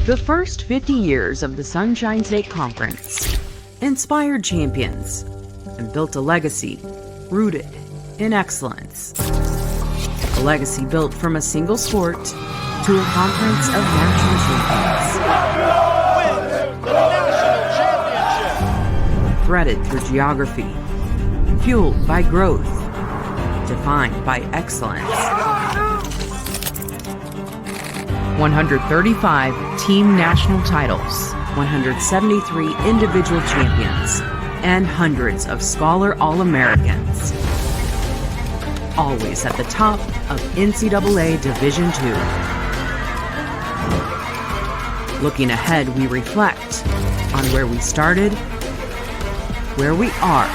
The first 50 years of the Sunshine State Conference inspired champions and built a legacy rooted in excellence. A legacy built from a single sport to a conference of national champions. Wins the national championship. Threaded through geography, fueled by growth, defined by excellence. 135 team national titles, 173 individual champions, and hundreds of Scholar All-Americans. Always at the top of NCAA Division II. Looking ahead, we reflect on where we started, where we are,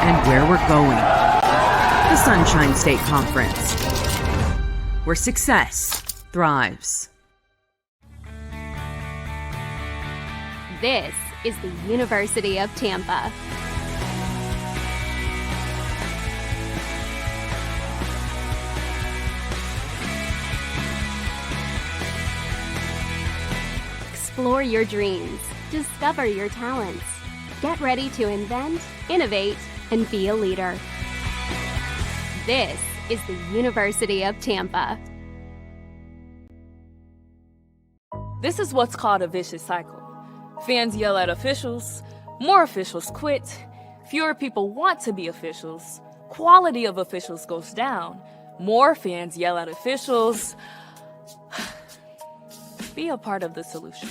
and where we're going. The Sunshine State Conference, where success thrives. This is the University of Tampa. Explore your dreams, discover your talents. Get ready to invent, innovate, and be a leader. This is the University of Tampa. This is what's called a vicious cycle. Fans yell at officials, more officials quit, fewer people want to be officials, quality of officials goes down, more fans yell at officials. Be a part of the solution.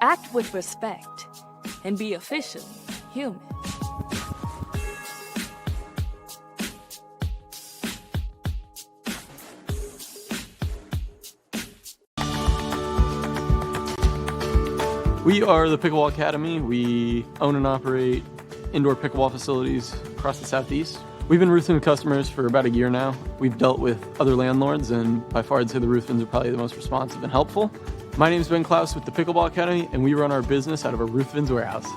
Act with respect and be officially human. We are the Pickleball Academy. We own and operate indoor pickleball facilities across the Southeast. We've been Ruthven customers for about a year now. We've dealt with other landlords, and by far I'd say the Ruthvens are probably the most responsive and helpful. My name is Ben Klaus with the Pickleball Academy, and we run our business out of a Ruthven's warehouse.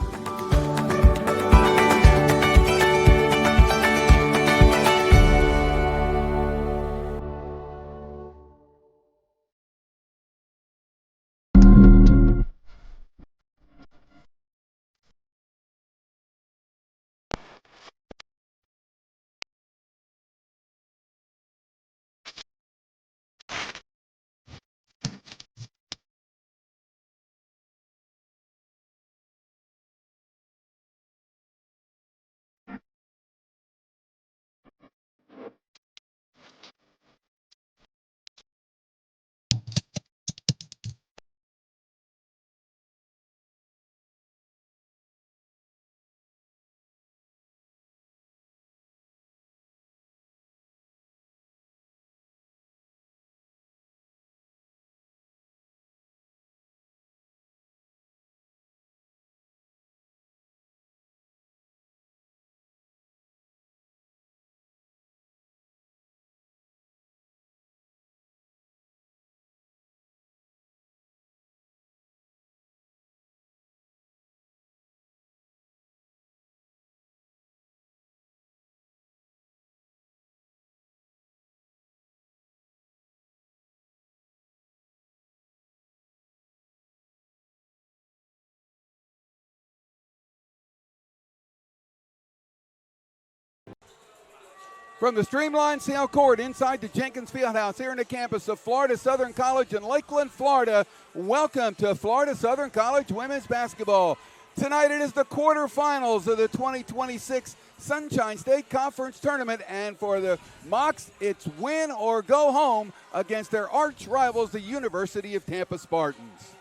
From the streamlined sail court inside the Jenkins Fieldhouse here on the campus of Florida Southern College in Lakeland, Florida, welcome to Florida Southern College women's basketball. Tonight it is the quarterfinals of the 2026 Sunshine State Conference Tournament, and for the Mocs, it's win or go home against their arch rivals, the University of Tampa Spartans.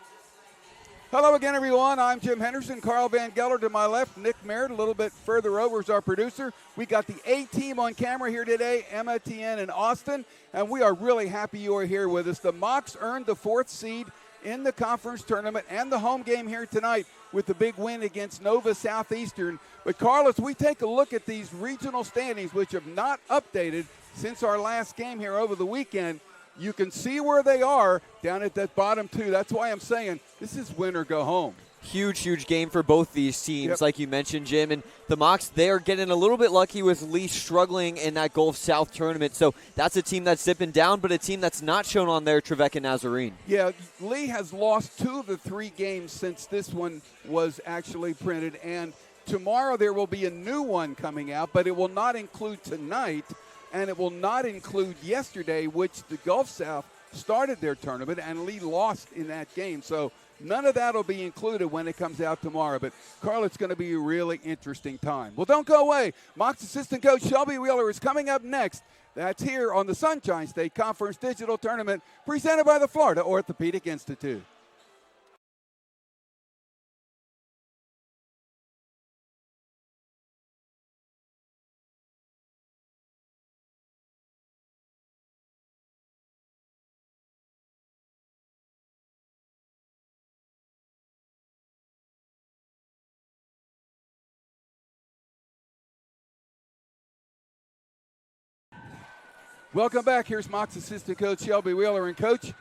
Hello again, everyone. I'm Jim Henderson. Carl Van Geller to my left. Nick Merritt a little bit further over is our producer. We got the A-team on camera here today, Emma, Tien, and Austin, and we are really happy you are here with us. The Mocs earned the 4th seed in the conference tournament and the home game here tonight with the big win against Nova Southeastern. But, Carlos, we take a look at these regional standings, which have not updated since our last game here over the weekend. You can see where they are down at that bottom two. That's why I'm saying this is win or go home. Huge game for both these teams, Yep. like you mentioned, Jim. And the Mocs, they are getting a little bit lucky with Lee struggling in that Gulf South tournament. So that's a team that's dipping down, but a team that's not shown on there, Trevecca Nazarene. Yeah, Lee has lost 2 of the 3 games since this one was actually printed. And tomorrow there will be a new one coming out, but it will not include tonight, and it will not include yesterday, which the Gulf South started their tournament, and Lee lost in that game. So none of that will be included when it comes out tomorrow. But, Carl, it's going to be a really interesting time. Well, don't go away. Mocs assistant coach Shelby Wheeler is coming up next. That's here on the Sunshine State Conference Digital Tournament presented by the Florida Orthopedic Institute. Welcome back. Here's Mocs assistant coach Shelby Wheeler. And, Coach,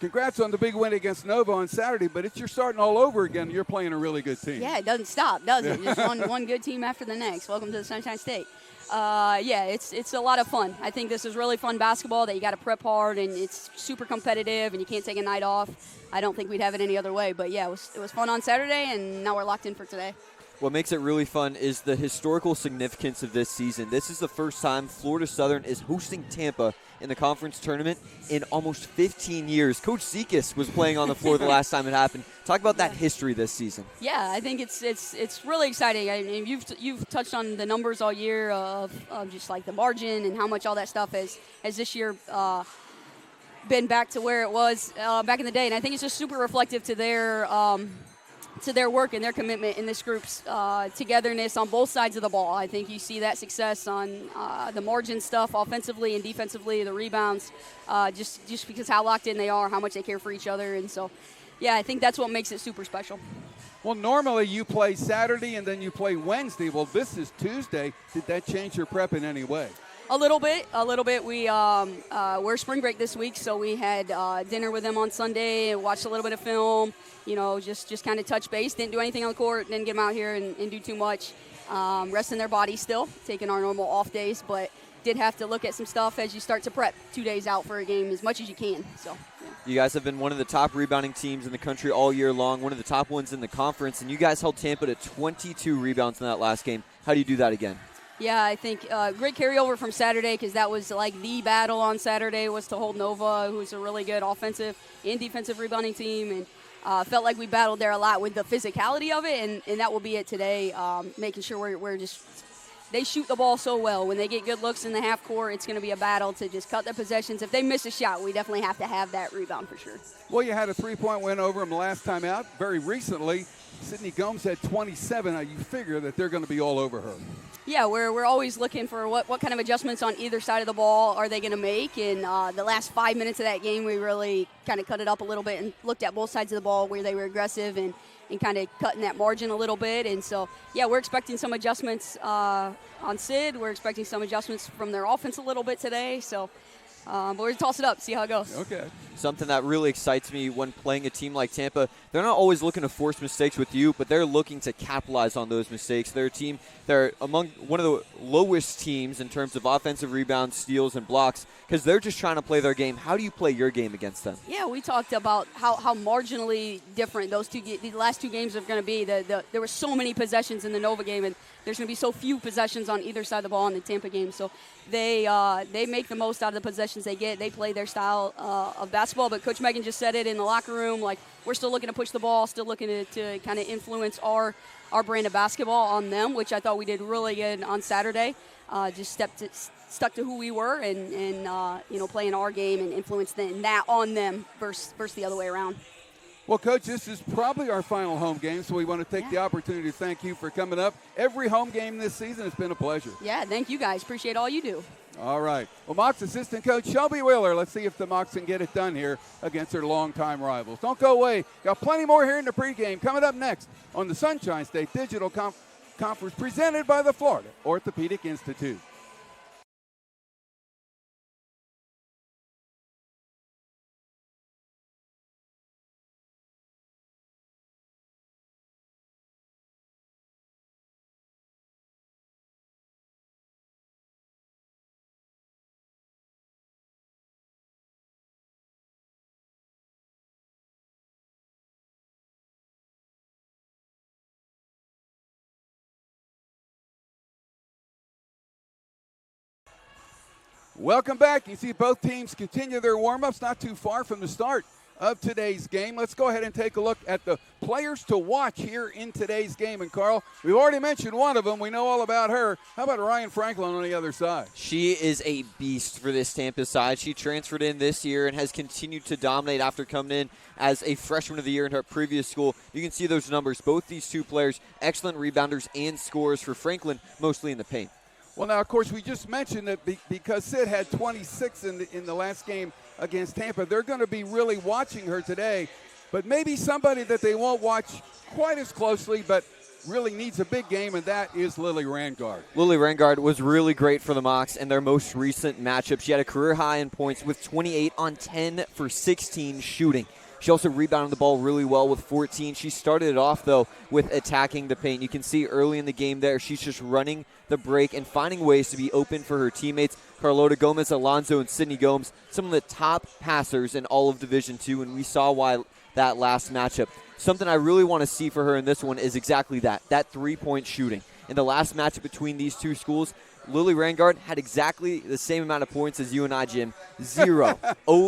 congrats on the big win against Nova on Saturday, but you're starting all over again. You're playing a really good team. Yeah, it doesn't stop, does it? Just one good team after the next. Welcome to the Sunshine State. It's a lot of fun. I think this is really fun basketball that you got to prep hard, and it's super competitive, and you can't take a night off. I don't think we'd have it any other way. But, yeah, it was fun on Saturday, and now we're locked in for today. What makes it really fun is the historical significance of this season. This is the first time Florida Southern is hosting Tampa in the conference tournament in almost 15 years. Coach Zekas was playing on the floor the last time it happened. Talk about that history this season. Yeah, I think it's really exciting. I mean, you've touched on the numbers all year of just like the margin and how much all that stuff has this year been back to where it was back in the day. And I think it's just super reflective to their work and their commitment in this group's togetherness on both sides of the ball. I think you see that success on the margin stuff offensively and defensively, the rebounds, just because how locked in they are, how much they care for each other. And so, yeah, I think that's what makes it super special. Well, normally you play Saturday and then you play Wednesday. Well, this is Tuesday. Did that change your prep in any way? A little bit. We're spring break this week, so we had dinner with them on Sunday and watched a little bit of film. You know, just kind of touch base. Didn't do anything on the court. Didn't get them out here and do too much. Resting their bodies still, taking our normal off days, but did have to look at some stuff as you start to prep 2 days out for a game as much as you can. So. Yeah. You guys have been one of the top rebounding teams in the country all year long, one of the top ones in the conference, and you guys held Tampa to 22 rebounds in that last game. How do you do that again? Yeah, I think great carryover from Saturday because that was like the battle on Saturday was to hold Nova, who's a really good offensive and defensive rebounding team, and felt like we battled there a lot with the physicality of it, and that will be it today, making sure we're just – they shoot the ball so well. When they get good looks in the half court, it's going to be a battle to just cut their possessions. If they miss a shot, we definitely have to have that rebound for sure. Well, you had a three-point win over them last time out. Very recently, Sydney Gomes had 27. Now you figure that they're going to be all over her. Yeah, we're always looking for what kind of adjustments on either side of the ball are they going to make. And the last 5 minutes of that game, we really kind of cut it up a little bit and looked at both sides of the ball where they were aggressive and kind of cutting that margin a little bit. And so, yeah, we're expecting some adjustments on Sid. We're expecting some adjustments from their offense a little bit today. So, but we're going to toss it up, see how it goes. Okay. Something that really excites me when playing a team like Tampa, they're not always looking to force mistakes with you, but they're looking to capitalize on those mistakes. They're a team, they're among one of the lowest teams in terms of offensive rebounds, steals, and blocks because they're just trying to play their game. How do you play your game against them? Yeah, we talked about how marginally different the last two games are going to be. There were so many possessions in the Nova game, and there's going to be so few possessions on either side of the ball in the Tampa game. So they make the most out of the possessions they get. They play their style of basketball. But Coach Megan just said it in the locker room. Like, we're still looking to push the ball, still looking to kind of influence our brand of basketball on them, which I thought we did really good on Saturday. Just stuck to who we were and playing our game and influencing that on them versus the other way around. Well, Coach, this is probably our final home game, so we want to take the opportunity to thank you for coming up. Every home game this season has been a pleasure. Yeah, thank you guys. Appreciate all you do. All right. Well, Mocs assistant coach Shelby Wheeler. Let's see if the Mocs can get it done here against their longtime rivals. Don't go away. Got plenty more here in the pregame. Coming up next on the Sunshine State Digital Conference presented by the Florida Orthopedic Institute. Welcome back. You see both teams continue their warm-ups not too far from the start of today's game. Let's go ahead and take a look at the players to watch here in today's game. And, Carl, we've already mentioned one of them. We know all about her. How about Ryan Franklin on the other side? She is a beast for this Tampa side. She transferred in this year and has continued to dominate after coming in as a freshman of the year in her previous school. You can see those numbers. Both these two players, excellent rebounders and scorers for Franklin, mostly in the paint. Well, now, of course, we just mentioned that because Sid had 26 in the last game against Tampa, they're going to be really watching her today. But maybe somebody that they won't watch quite as closely but really needs a big game, and that is Lily Rangard. Lily Rangard was really great for the Mocs in their most recent matchup. She had a career high in points with 28 on 10 for 16 shooting. She also rebounded the ball really well with 14. She started it off, though, with attacking the paint. You can see early in the game there, she's just running the break and finding ways to be open for her teammates. Carlota Gomez, Alonzo, and Sydney Gomes, some of the top passers in all of Division II, and we saw why that last matchup. Something I really want to see for her in this one is exactly that three-point shooting. In the last matchup between these two schools, Lily Rangard had exactly the same amount of points as you and I, Jim. 0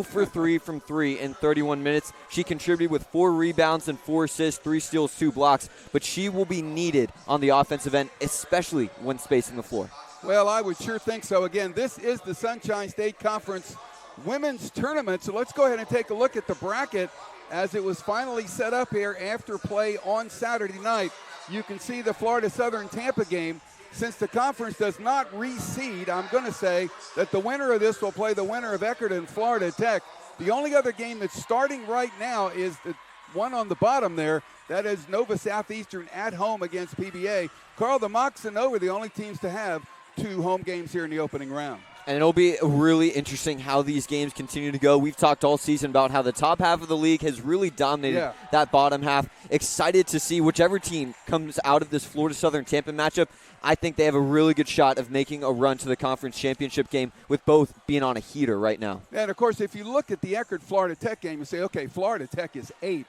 for 3 from 3 in 31 minutes. She contributed with 4 rebounds and 4 assists, 3 steals, 2 blocks. But she will be needed on the offensive end, especially when spacing the floor. Well, I would sure think so. Again, this is the Sunshine State Conference Women's Tournament. So let's go ahead and take a look at the bracket as it was finally set up here after play on Saturday night. You can see the Florida Southern Tampa game. Since the conference does not reseed, I'm going to say that the winner of this will play the winner of Eckerd and Florida Tech. The only other game that's starting right now is the one on the bottom there. That is Nova Southeastern at home against PBA. Carl, the Mocs and Nova are the only teams to have 2 home games here in the opening round. And it'll be really interesting how these games continue to go. We've talked all season about how the top half of the league has really dominated that bottom half. Excited to see whichever team comes out of this Florida Southern Tampa matchup. I think they have a really good shot of making a run to the conference championship game with both being on a heater right now. And, of course, if you look at the Eckerd-Florida Tech game, you say, okay, Florida Tech is 8th.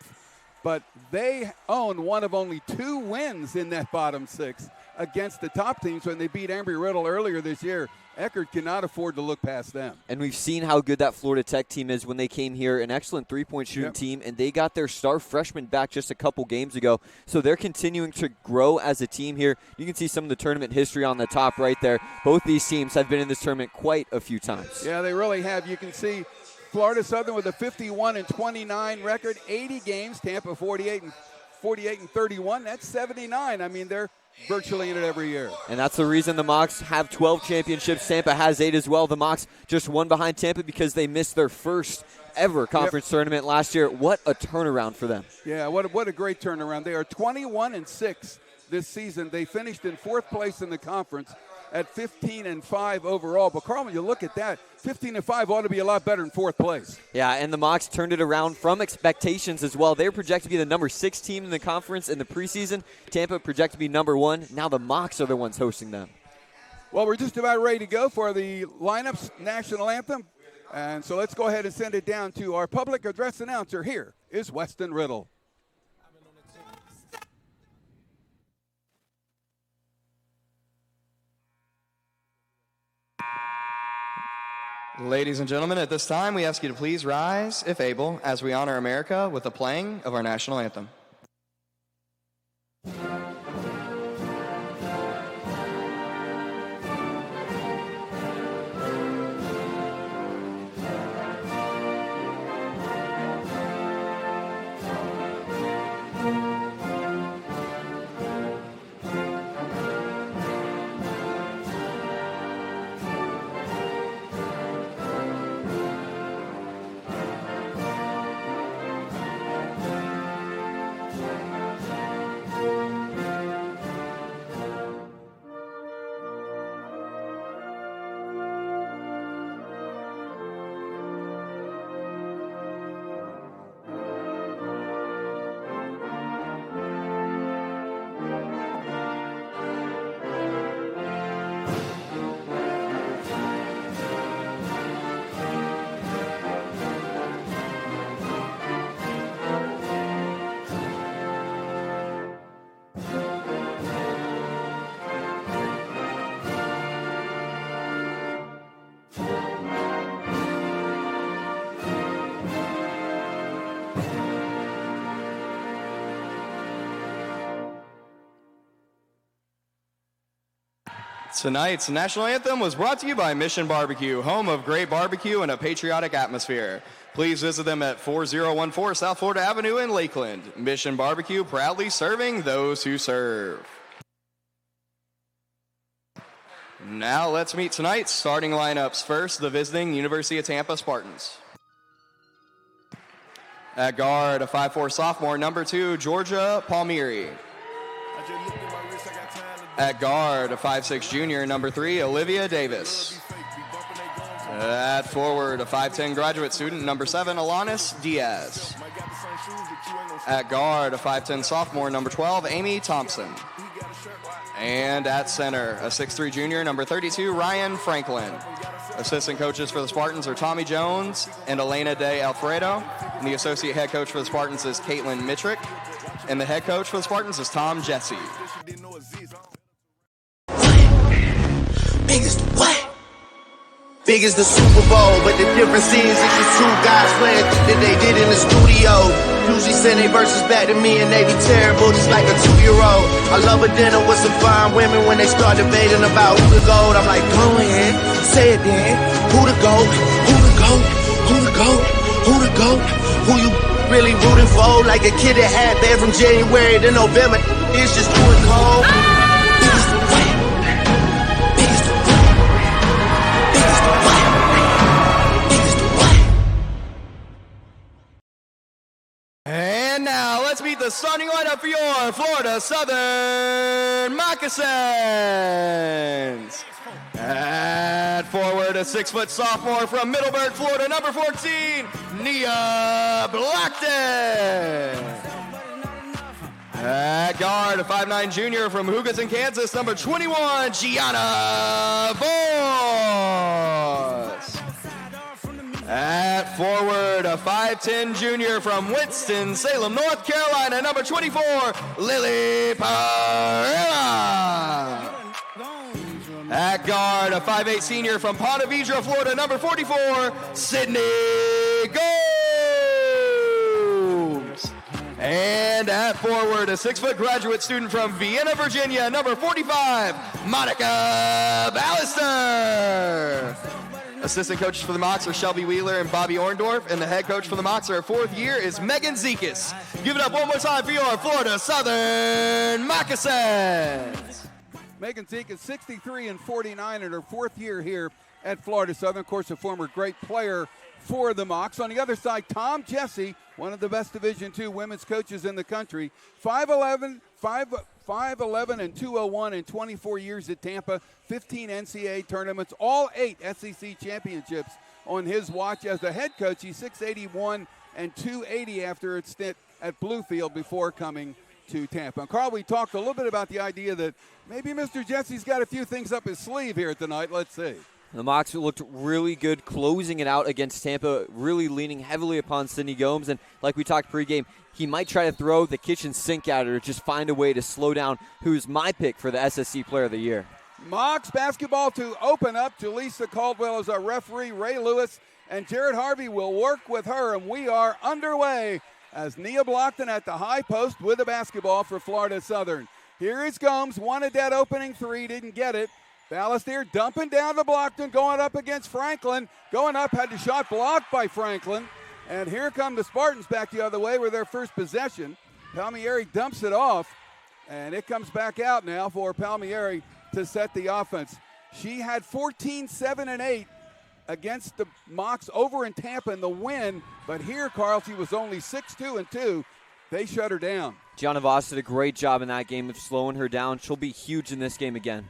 But they own one of only 2 wins in that bottom 6 against the top teams when they beat Embry-Riddle earlier this year. Eckerd cannot afford to look past them. And we've seen how good that Florida Tech team is when they came here, an excellent three-point shooting team, and they got their star freshman back just a couple games ago. So they're continuing to grow as a team here. You can see some of the tournament history on the top right there. Both these teams have been in this tournament quite a few times. Yeah, they really have. You can see Florida Southern with a 51-29 record, 80 games. Tampa 48 and 31. That's 79. I mean, they're virtually in it every year. And that's the reason the Mocs have 12 championships. Tampa has 8 as well. The Mocs just one behind Tampa because they missed their first ever conference tournament last year. What a turnaround for them. Yeah, what a great turnaround. They are 21-6 this season. They finished in 4th place in the conference at 15-5 overall. But, Carl, when you look at that, 15-5 ought to be a lot better than 4th place. Yeah, and the Mocs turned it around from expectations as well. They're projected to be the number 6 team in the conference in the preseason. Tampa projected to be number 1. Now the Mocs are the ones hosting them. Well, we're just about ready to go for the lineups, national anthem. And so let's go ahead and send it down to our public address announcer. Here is Weston Riddle. Ladies and gentlemen, at this time, we ask you to please rise, if able, as we honor America with the playing of our national anthem. Tonight's national anthem was brought to you by Mission Barbecue, home of great barbecue and a patriotic atmosphere. Please visit them at 4014 South Florida Avenue in Lakeland. Mission Barbecue, proudly serving those who serve. Now let's meet tonight's starting lineups. First, the visiting University of Tampa Spartans. At guard, a 5'4" sophomore, number 2, Georgia Palmieri. At guard, a 5'6" junior, number 3, Olivia Davis. At forward, a 5'10" graduate student, number 7, Alanis Diaz. At guard, a 5'10" sophomore, number 12, Amy Thompson. And at center, a 6'3" junior, number 32, Ryan Franklin. Assistant coaches for the Spartans are Tommy Jones and Elena De Alfredo. And the associate head coach for the Spartans is Caitlin Mitrick. And the head coach for the Spartans is Tom Jesse. Big as the what? Big as the Super Bowl, but the difference is it's just two guys playing that they did in the studio. Usually send they verses back to me and they be terrible, just like a 2-year-old. I love a dinner with some fine women when they start debating about who the GOAT. I'm like, go ahead, say it then. Who the GOAT? Who the GOAT? Who the GOAT? Who the GOAT? Who you really rooting for? Like a kid that had bad from January to November. It's just doing cold. Big as the what? Big as the what? Big as the what? Big as the what? And now let's meet the starting lineup for your Florida Southern Moccasins. At forward, a 6' sophomore from Middleburg, Florida, number 14, Nia Blackton. At guard, a 5'9" junior from Hugoton, Kansas, number 21, Gianna Voss. At forward, a 5'10" junior from Winston-Salem, North Carolina, number 24, Lily Parilla. At guard, a 5'8" senior from Ponte Vedra, Florida, number 44, Sydney Gomes. And at forward, a 6' graduate student from Vienna, Virginia, number 45, Monica Ballister. Assistant coaches for the Mocs are Shelby Wheeler and Bobby Orndorff, and the head coach for the Mocs, our 4th year, is Megan Zekas. Give it up one more time for your Florida Southern Moccasins. Megan Zekas, 63 and 49 in her 4th year here at Florida Southern. Of course, a former great player for the Mocs. On the other side, Tom Jesse, one of the best Division II women's coaches in the country. 5'11", 5'11" and 201 in 24 years at Tampa, 15 NCAA tournaments, all 8 SEC championships on his watch. As the head coach, he's 681 and 280 after its stint at Bluefield before coming to Tampa. And Carl, we talked a little bit about the idea that maybe Mr. Jesse's got a few things up his sleeve here tonight. Let's see. The Mocs looked really good closing it out against Tampa, really leaning heavily upon Sydney Gomes. And like we talked pregame, he might try to throw the kitchen sink at her, just find a way to slow down who's my pick for the SSC Player of the Year. Mocs basketball to open up. Jaleesa Caldwell is our referee. Ray Lewis and Jared Harvey will work with her, and we are underway as Nia Blackton at the high post with the basketball for Florida Southern. Here is Gomes, wanted that opening 3, didn't get it. Ballister dumping down to Blackton, going up against Franklin. Going up, had the shot blocked by Franklin. And here come the Spartans back the other way with their first possession. Palmieri dumps it off, and it comes back out now for Palmieri to set the offense. She had 14, 7, and 8 against the Mocs over in Tampa in the win, but here, Carl, she was only 6-2 and 2. They shut her down. Gianna Voss did a great job in that game of slowing her down. She'll be huge in this game again.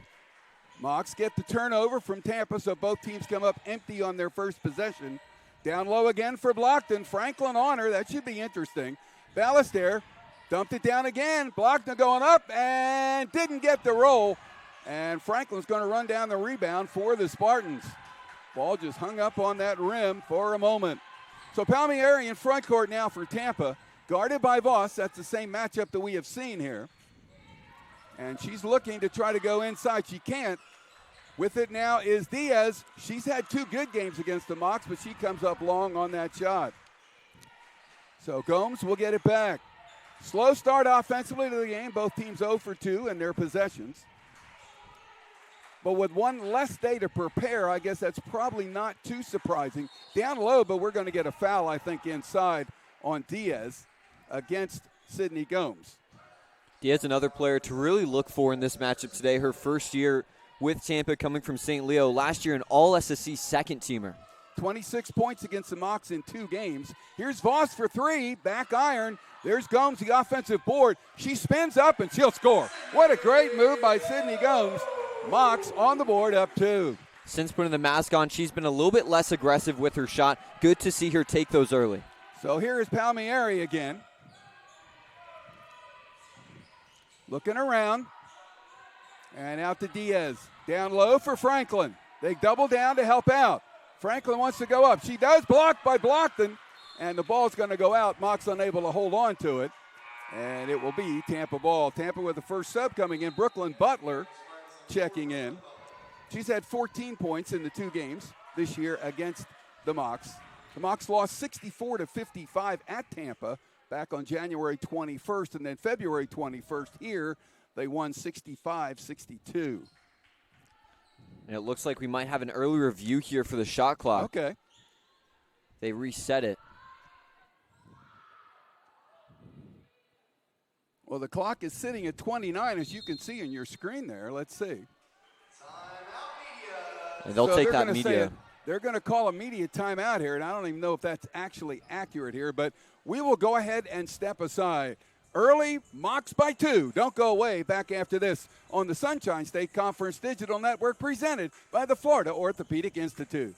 Mocs get the turnover from Tampa, so both teams come up empty on their first possession. Down low again for Blackton. Franklin on her. That should be interesting. Ballister dumped it down again. Blackton going up and didn't get the roll. And Franklin's going to run down the rebound for the Spartans. Ball just hung up on that rim for a moment. So Palmieri in front court now for Tampa. Guarded by Voss. That's the same matchup that we have seen here. And she's looking to try to go inside. She can't. With it now is Diaz. She's had 2 good games against the Mocs, but she comes up long on that shot. So Gomes will get it back. Slow start offensively to the game. Both teams 0 for 2 in their possessions. But with one less day to prepare, I guess that's probably not too surprising. Down low, but we're going to get a foul, I think, inside on Diaz against Sydney Gomes. Diaz, another player to really look for in this matchup today. Her first year with Tampa, coming from St. Leo. Last year an all-SSC second-teamer. 26 points against the Mocs in 2 games. Here's Voss for 3, back iron. There's Gomes, the offensive board. She spins up and she'll score. What a great move by Sydney Gomes. Mocs on the board, up 2. Since putting the mask on, she's been a little bit less aggressive with her shot. Good to see her take those early. So here is Palmieri again. Looking around. And out to Diaz. Down low for Franklin. They double down to help out. Franklin wants to go up. She does, blocked by Blockton. And the ball's going to go out. Mock's unable to hold on to it. And it will be Tampa ball. Tampa with the first sub coming in. Brooklyn Butler checking in. She's had 14 points in the 2 games this year against the Mocs. The Mocs lost 64-55 at Tampa back on January 21st. And then February 21st here, they won 65-62. And it looks like we might have an early review here for the shot clock. Okay. They reset it. Well, the clock is sitting at 29, as you can see on your screen there. Let's see. And they'll take that media. They're going to call a media timeout here, and I don't even know if that's actually accurate here, but we will go ahead and step aside. Early, Mocs by 2. Don't go away. Back after this on the Sunshine State Conference Digital Network, presented by the Florida Orthopedic Institute.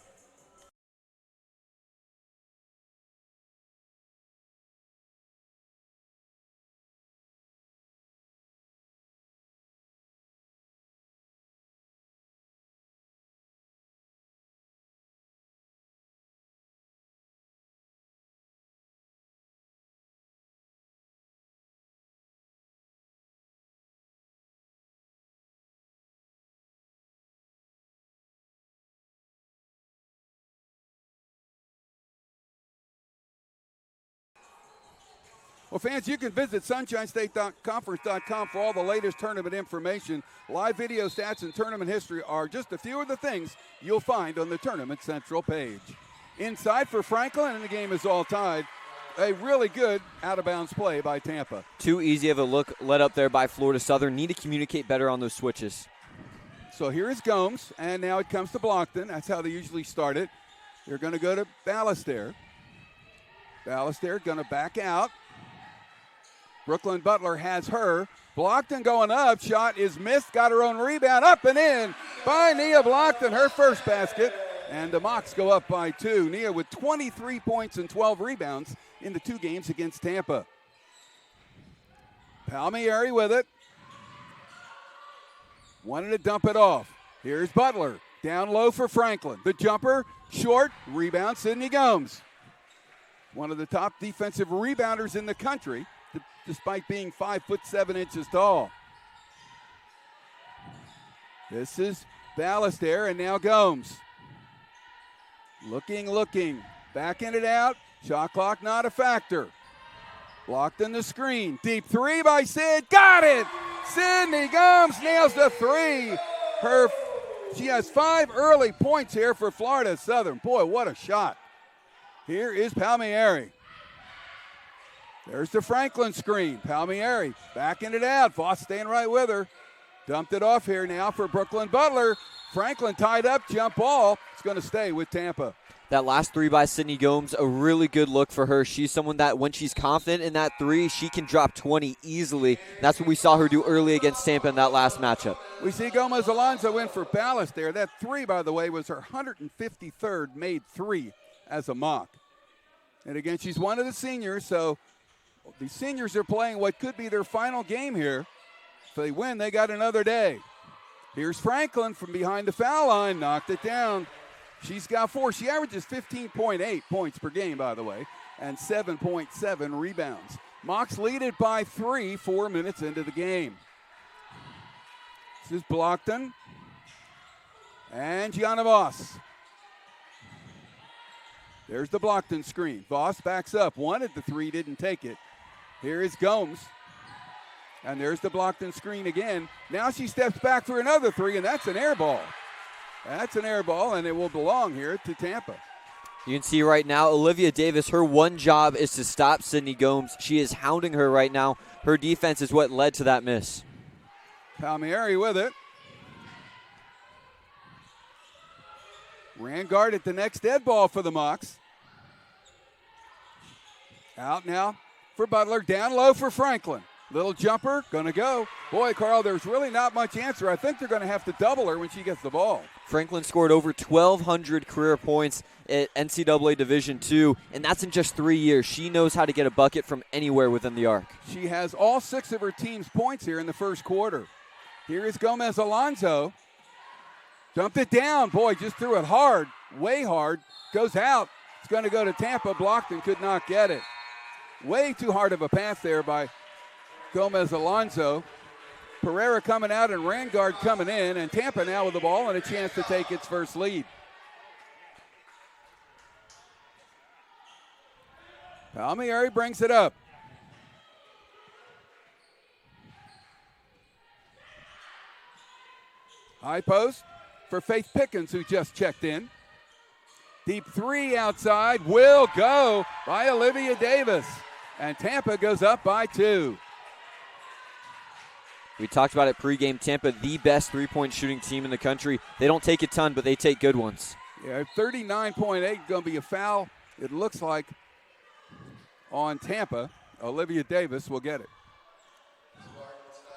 Well, fans, you can visit SunshineStateConference.com for all the latest tournament information. Live video stats and tournament history are just a few of the things you'll find on the Tournament Central page. Inside for Franklin, and the game is all tied. A really good out-of-bounds play by Tampa. Too easy of a look led up there by Florida Southern. Need to communicate better on those switches. So here is Gomes, and now it comes to Blockton. That's how they usually start it. They're going to go to Ballester. Ballester going to back out. Brooklyn Butler has her. Blockton going up. Shot is missed. Got her own rebound. Up and in by Nia Blockton. Her first basket. And the Mocs go up by 2. Nia with 23 points and 12 rebounds in the 2 games against Tampa. Palmieri with it. Wanted to dump it off. Here's Butler. Down low for Franklin. The jumper, short. Rebound, Sydney Gomes. One of the top defensive rebounders in the country, despite being 5'7" tall. This is Ballester, and now Gomes. Looking, backing it out. Shot clock not a factor. Blocked in the screen. Deep 3 by Sid. Got it! Sydney Gomes nails the 3. She has 5 early points here for Florida Southern. Boy, what a shot. Here is Palmieri. There's the Franklin screen. Palmieri backing it out. Voss staying right with her. Dumped it off here now for Brooklyn Butler. Franklin tied up, jump ball. It's going to stay with Tampa. That last 3 by Sydney Gomes, a really good look for her. She's someone that when she's confident in that 3, she can drop 20 easily. That's what we saw her do early against Tampa in that last matchup. We see Gomez Alonso in for Ballast there. That 3, by the way, was her 153rd made 3 as a mock. And again, she's one of the seniors, so the seniors are playing what could be their final game here. If they win, they got another day. Here's Franklin from behind the foul line, knocked it down. She's got 4. She averages 15.8 points per game, by the way, and 7.7 rebounds. Mocs lead it by 3, 4 minutes into the game. This is Blockton and Gianna Voss. There's the Blockton screen. Voss backs up, wanted the 3, didn't take it. Here is Gomes. And there's the blocked and screen again. Now she steps back for another three, and that's an air ball. That's an air ball, and it will belong here to Tampa. You can see right now, Olivia Davis, her one job is to stop Sydney Gomes. She is hounding her right now. Her defense is what led to that miss. Palmieri with it. Rangard at the next dead ball for the Mocs. Out now for Butler. Down low for Franklin. Little jumper, gonna go. Boy, Carl, there's really not much answer. I think they're gonna have to double her when she gets the ball. Franklin scored over 1,200 career points at NCAA Division II, and that's in just 3 years. She knows how to get a bucket from anywhere within the arc. She has all 6 of her team's points here in the first quarter. Here is Gomez Alonso. Dumped it down. Boy, just threw it hard, way hard. Goes out. It's going to go to Tampa. Blocked and could not get it. Way too hard of a pass there by Gomez Alonso. Pereira coming out and Rangard coming in, and Tampa now with the ball and a chance to take its first lead. Palmieri brings it up. High post for Faith Pickens, who just checked in. Deep three outside will go by Olivia Davis. And Tampa goes up by 2. We talked about it pregame. Tampa, the best three-point shooting team in the country. They don't take a ton, but they take good ones. Yeah, 39.8 going to be a foul, it looks like, on Tampa. Olivia Davis will get it.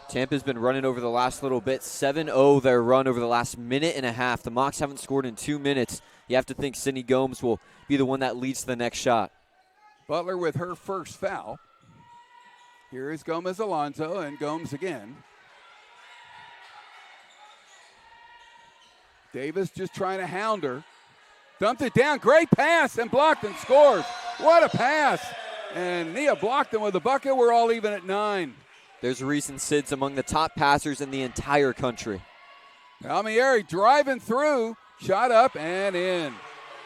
Tampa's been running over the last little bit. 7-0 their run over the last minute and a half. The Mocs haven't scored in 2 minutes. You have to think Sydney Gomes will be the one that leads to the next shot. Butler with her first foul. Here is Gomez Alonso, and Gomes again. Davis just trying to hound her. Dumped it down. Great pass, and blocked and scores. What a pass. And Nia blocked him with a bucket. We're all even at 9. There's a reason Sid's among the top passers in the entire country. Palmieri driving through. Shot up and in.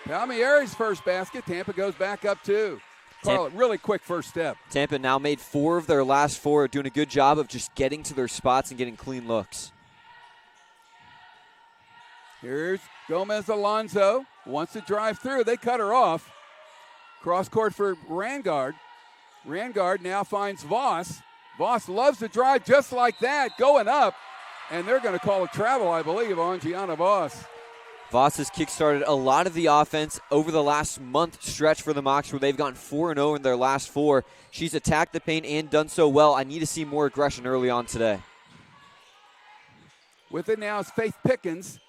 Palmieri's first basket. Tampa goes back up 2. Carl, really quick first step. Tampa now made 4 of their last 4, doing a good job of just getting to their spots and getting clean looks. Here's Gomez Alonso. Wants to drive through. They cut her off. Cross court for Rangard. Rangard now finds Voss. Voss loves to drive just like that, going up. And they're going to call a travel, I believe, on Gianna Voss. Voss has kickstarted a lot of the offense over the last month stretch for the Mocs, where they've gone 4-0 in their last 4. She's attacked the paint and done so well. I need to see more aggression early on today. With it now is Faith Pickens.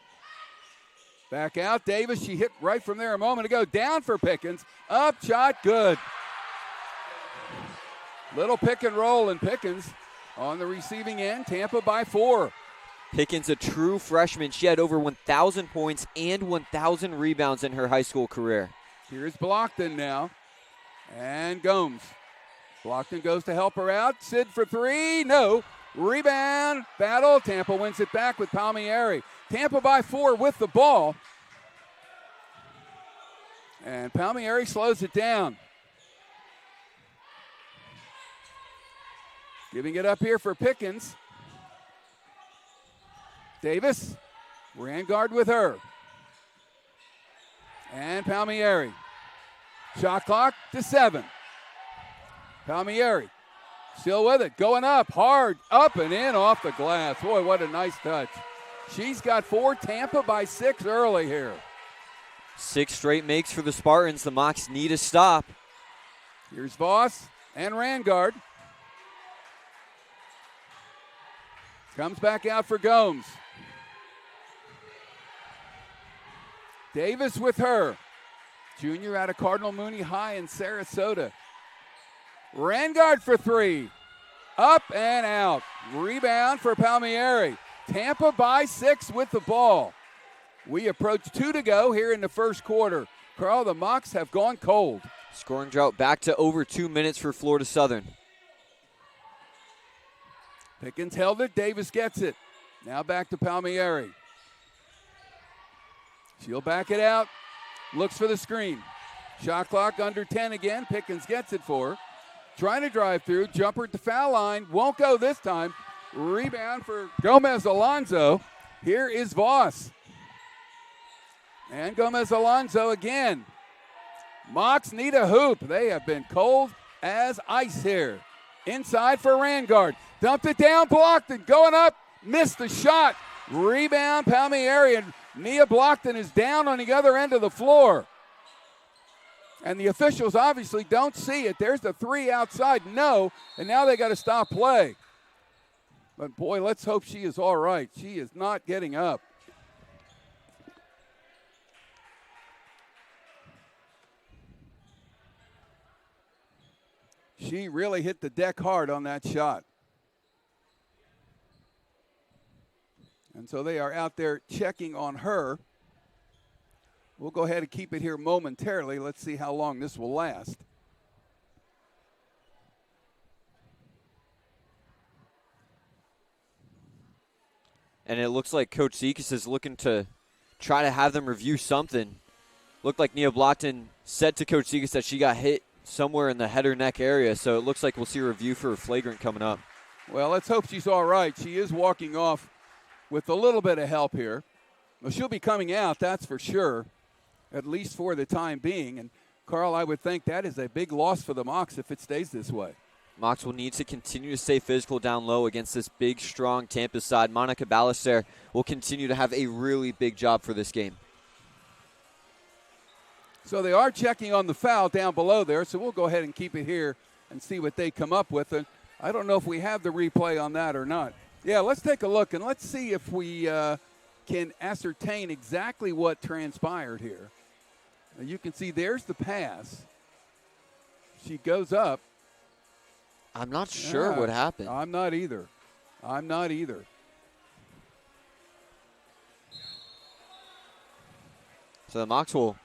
Back out. Davis, she hit right from there a moment ago. Down for Pickens. Up shot, good. Little pick and roll, and Pickens on the receiving end. Tampa by 4. Pickens, a true freshman. She had over 1,000 points and 1,000 rebounds in her high school career. Here's Blockton now. And Gomes. Blockton goes to help her out. Sid for 3. No. Rebound. Battle. Tampa wins it back with Palmieri. Tampa by 4 with the ball. And Palmieri slows it down. Giving it up here for Pickens. Davis, Rangard with her. And Palmieri. Shot clock to 7. Palmieri still with it, going up, hard, up and in off the glass. Boy, what a nice touch. She's got 4, Tampa by 6 early here. 6 straight makes for the Spartans. The Mocs need a stop. Here's Voss and Rangard. Comes back out for Gomes. Davis with her. Junior out of Cardinal Mooney High in Sarasota. Rangard for 3. Up and out. Rebound for Palmieri. Tampa by 6 with the ball. We approach 2 to go here in the first quarter. Carl, the Mocs have gone cold. Scoring drought back to over 2 minutes for Florida Southern. Pickens held it. Davis gets it. Now back to Palmieri. She'll back it out. Looks for the screen. Shot clock under 10 again. Pickens gets it for her. trying to drive through. Jumper at the foul line. Won't go this time. Rebound for Gomez Alonso. Here is Voss. And Gomez Alonso again. Mocs need a hoop. They have been cold as ice here. Inside for Rangard. Dumped it down, blocked it. Going up, missed the shot. Rebound, Palmieri, and Nia Blockton is down on the other end of the floor. And the officials obviously don't see it. There's the three outside, no, and now they got to stop play. But boy, let's hope she is all right. She is not getting up. She really hit the deck hard on that shot. And so they are out there checking on her. We'll go ahead and keep it here momentarily. Let's see how long this will last. And it looks like Coach Zekas is looking to try to have them review something. Looked like Nia Blockton said to Coach Zekas that she got hit somewhere in the head or neck area, so it looks like we'll see a review for a flagrant coming up. Well, let's hope she's all right. She is walking off with a little bit of help here. Well, she'll be coming out, that's for sure, at least for the time being. And, Carl, I would think that is a big loss for the Mocs if it stays this way. Mocs will need to continue to stay physical down low against this big, strong Tampa side. Monica Ballester will continue to have a really big job for this game. So they are checking on the foul down below there, so we'll go ahead and keep it here and see what they come up with. And I don't know if we have the replay on that or not. Yeah, let's take a look, and let's see if we can ascertain exactly what transpired here. Now you can see there's the pass. She goes up. I'm not sure what happened. I'm not either. So the Mocs will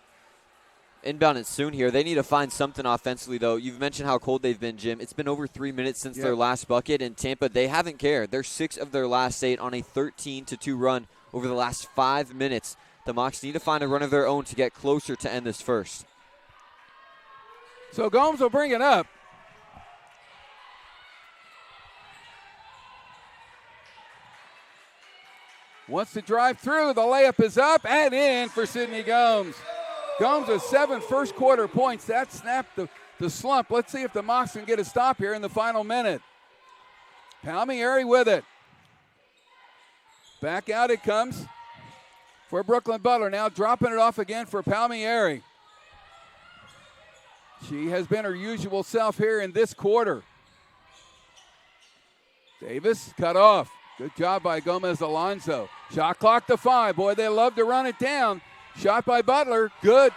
inbound it soon here. They need to find something offensively, though. You've mentioned how cold they've been, Jim. It's been over 3 minutes since their last bucket, and Tampa, they haven't cared. They're 6 of their last 8 on a 13-2 run over the last 5 minutes. The Mocs need to find a run of their own to get closer to end this first. So Gomes will bring it up. Wants to drive through. The layup is up and in for Sydney Gomes. Gomes with 7 first-quarter points. That snapped the slump. Let's see if the Mocs can get a stop here in the final minute. Palmieri with it. Back out it comes for Brooklyn Butler. Now dropping it off again for Palmieri. She has been her usual self here in this quarter. Davis cut off. Good job by Gomez Alonso. Shot clock to 5. Boy, they love to run it down. Shot by Butler. Good.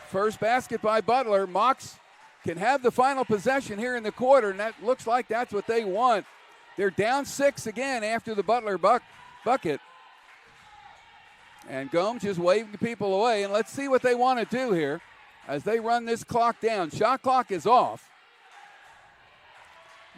First basket by Butler. Mocs can have the final possession here in the quarter, and that looks like that's what they want. They're down 6 again after the Butler bucket. And Gomes just waving people away. And let's see what they want to do here as they run this clock down. Shot clock is off.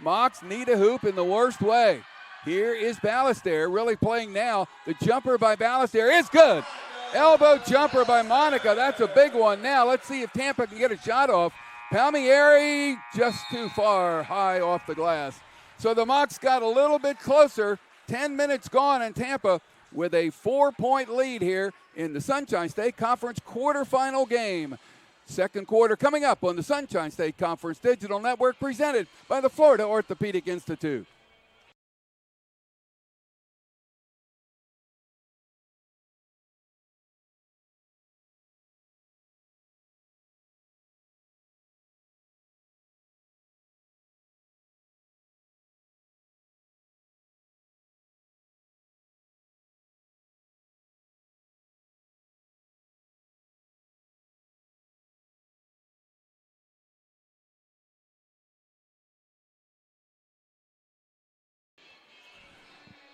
Mocs need a hoop in the worst way. Here is Ballester really playing now. The jumper by Ballester is good. Elbow jumper by Monica. That's a big one. Now let's see if Tampa can get a shot off. Palmieri just too far high off the glass. So the Mocs got a little bit closer. 10 minutes gone, and Tampa with a 4-point lead here in the Sunshine State Conference quarterfinal game. Second quarter coming up on the Sunshine State Conference Digital Network, presented by the Florida Orthopedic Institute.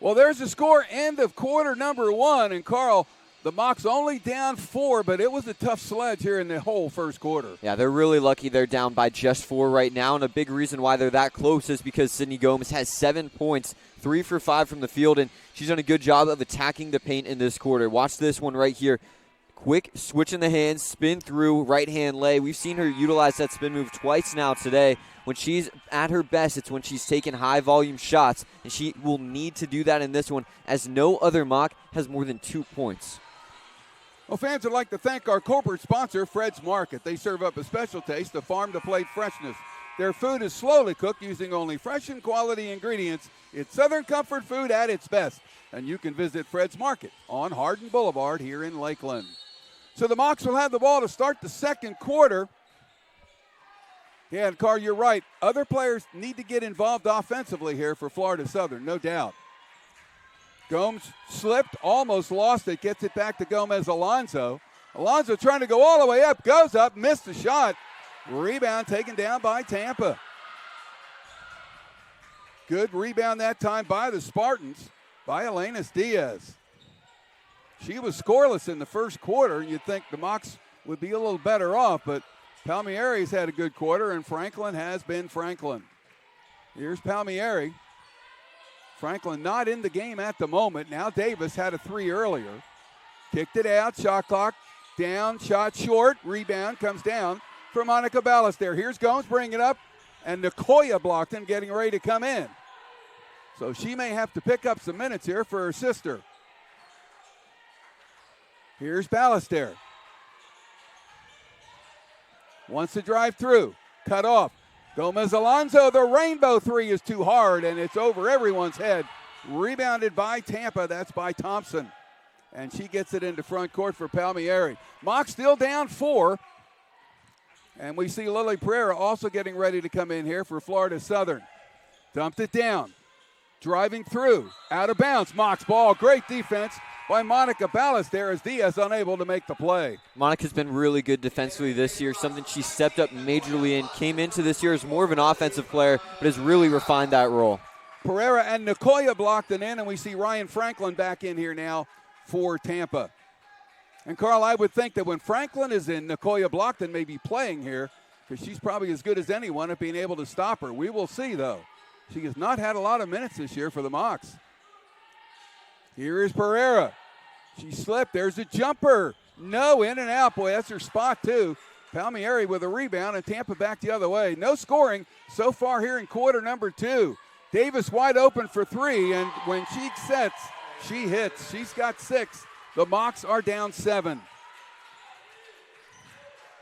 Well, there's the score, end of quarter number 1. And, Carl, the Mocs only down 4, but it was a tough sledge here in the whole first quarter. Yeah, they're really lucky they're down by just 4 right now. And a big reason why they're that close is because Sydney Gomes has 7 points, 3 for 5 from the field, and she's done a good job of attacking the paint in this quarter. Watch this one right here. quick switch in the hands, spin through, right-hand lay. We've seen her utilize that spin move twice now today. When she's at her best, it's when she's taking high-volume shots, and she will need to do that in this one, as no other mock has more than 2 points. Well, fans would like to thank our corporate sponsor, Fred's Market. They serve up a special taste of farm-to-plate freshness. Their food is slowly cooked using only fresh and quality ingredients. It's Southern comfort food at its best. And you can visit Fred's Market on Hardin Boulevard here in Lakeland. So the Mocs will have the ball to start the second quarter. Yeah, and Carl, you're right. Other players need to get involved offensively here for Florida Southern, no doubt. Gomes slipped, almost lost it, gets it back to Gomez Alonso. Alonso trying to go all the way up, goes up, missed the shot. Rebound taken down by Tampa. Good rebound that time by the Spartans, by Elenis Diaz. She was scoreless in the first quarter. You'd think the Mocs would be a little better off, but Palmieri's had a good quarter, and Franklin has been Franklin. Here's Palmieri. Franklin not in the game at the moment. Now Davis had a three earlier. Kicked it out, shot clock down, shot short, rebound comes down for Monica Ballester. Here's Gomes bringing it up, and Nicoya blocked him, getting ready to come in. So she may have to pick up some minutes here for her sister. Here's Ballester. Wants to drive through, cut off. Gomez Alonso, the rainbow three is too hard, and it's over everyone's head. Rebounded by Tampa, that's by Thompson. And she gets it into front court for Palmieri. Mock still down 4. And we see Lily Pereira also getting ready to come in here for Florida Southern. Dumped it down. Driving through. Out of bounds. Mock's ball. Great defense by Monica Ballester as Diaz unable to make the play. Monica's been really good defensively this year, something she stepped up majorly in. Came into this year as more of an offensive player, but has really refined that role. Pereira and Nicoya blocked it in, and we see Ryan Franklin back in here now for Tampa. And, Carl, I would think that when Franklin is in, Nicoya Blockton may be playing here because she's probably as good as anyone at being able to stop her. We will see, though. She has not had a lot of minutes this year for the Mocs. Here is Pereira. She slipped. There's a jumper. No, in and out. Boy, that's her spot, too. Palmieri with a rebound, and Tampa back the other way. No scoring so far here in quarter number 2. Davis wide open for 3, and when she sets, she hits. She's got 6. The Mocs are down 7.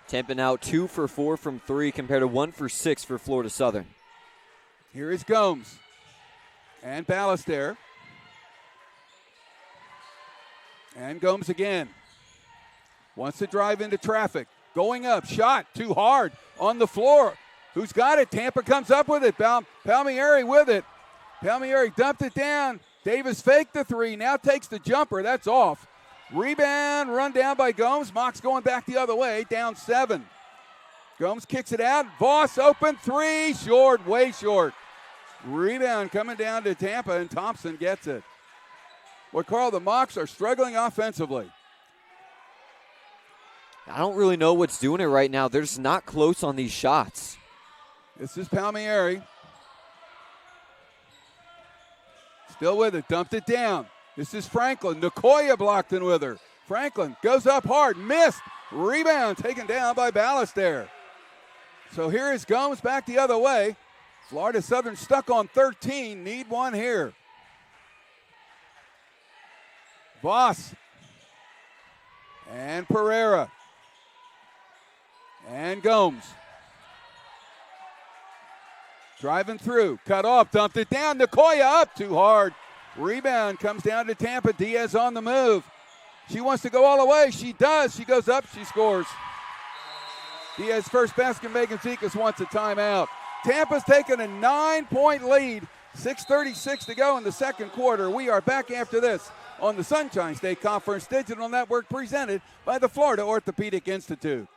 Tampa now 2 for 4 from 3 compared to 1 for 6 for Florida Southern. Here is Gomes and Ballester. And Gomes again. Wants to drive into traffic. Going up, shot, too hard on the floor. Who's got it? Tampa comes up with it. Palmieri with it. Palmieri dumped it down. Davis faked the 3, now takes the jumper. That's off. Rebound, run down by Gomes. Mock's going back the other way, down 7. Gomes kicks it out. Voss open 3, short, way short. Rebound coming down to Tampa, and Thompson gets it. Well, Carl, the Mocs are struggling offensively. I don't really know what's doing it right now. They're just not close on these shots. This is Palmieri. Still with it, dumped it down. This is Franklin. Nicoya blocked in with her. Franklin goes up hard, missed. Rebound taken down by Ballester. So here is Gomes back the other way. Florida Southern stuck on 13, need one here. Voss. And Pereira. And Gomes. Driving through, cut off, dumped it down. Nicoya up, too hard. Rebound comes down to Tampa. Diaz on the move. She wants to go all the way. She does. She goes up. She scores. Diaz first basket. Megan Zekas wants a timeout. Tampa's taken a 9-point lead. 6:36 to go in the second quarter. We are back after this on the Sunshine State Conference Digital Network presented by the Florida Orthopedic Institute.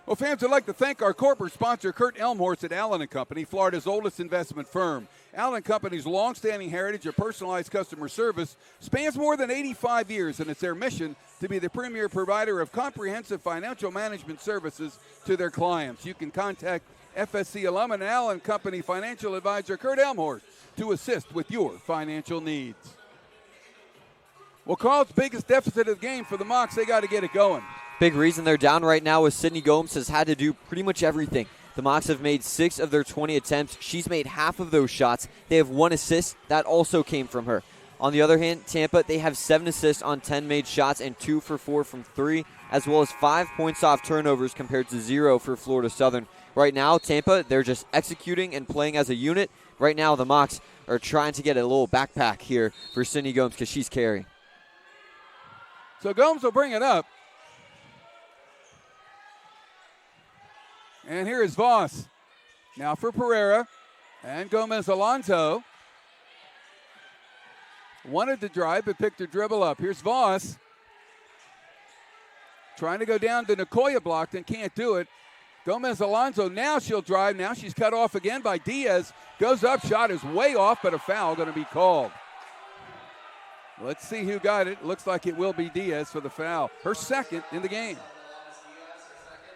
Well, fans would like to thank our corporate sponsor, Kurt Elmhorst at Allen & Company, Florida's oldest investment firm. Allen & Company's long-standing heritage of personalized customer service spans more than 85 years, and it's their mission to be the premier provider of comprehensive financial management services to their clients. You can contact FSC alum and Allen & Company financial advisor Kurt Elmhorst to assist with your financial needs. Well, Carl's biggest deficit of the game for the Mocs, they got to get it going. Big reason they're down right now is Sydney Gomes has had to do pretty much everything. The Mocs have made 6 of their 20 attempts. She's made half of those shots. They have 1 assist. That also came from her. On the other hand, Tampa, they have 7 assists on 10 made shots and 2 for 4 from 3, as well as 5 points off turnovers compared to 0 for Florida Southern. Right now, Tampa, they're just executing and playing as a unit. Right now, the Mocs are trying to get a little backpack here for Sydney Gomes because she's carrying. So Gomes will bring it up. And here is Voss. Now for Pereira. And Gomez Alonso. Wanted to drive, but picked her dribble up. Here's Voss. Trying to go down to Nicoya, blocked and can't do it. Gomez Alonso, now she'll drive. Now she's cut off again by Diaz. Goes up, shot is way off, but a foul going to be called. Let's see who got it. Looks like it will be Diaz for the foul. Her second in the game.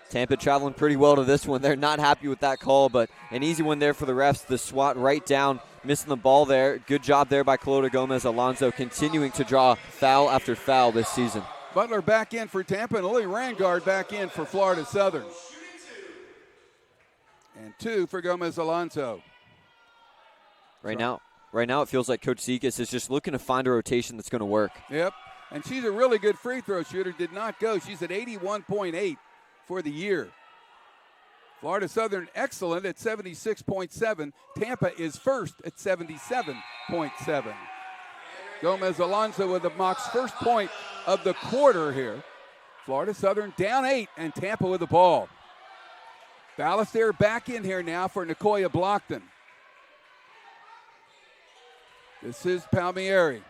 Tampa traveling pretty well to this one. They're not happy with that call, but an easy one there for the refs. The swat right down, missing the ball there. Good job there by Clota Gomez Alonso, continuing to draw foul after foul this season. Butler back in for Tampa, and Lily Rangard back in for Florida Southern. And 2 for Gomez Alonso. Right now it feels like Coach Zekas is just looking to find a rotation that's going to work. Yep, and she's a really good free throw shooter. Did not go. She's at 81.8 for the year. Florida Southern excellent at 76.7. Tampa is first at 77.7. Gomez Alonso with the Mocs' first point of the quarter here. Florida Southern down 8, and Tampa with the ball. Ballester back in here now for Nicoya Blockton. This is Palmieri.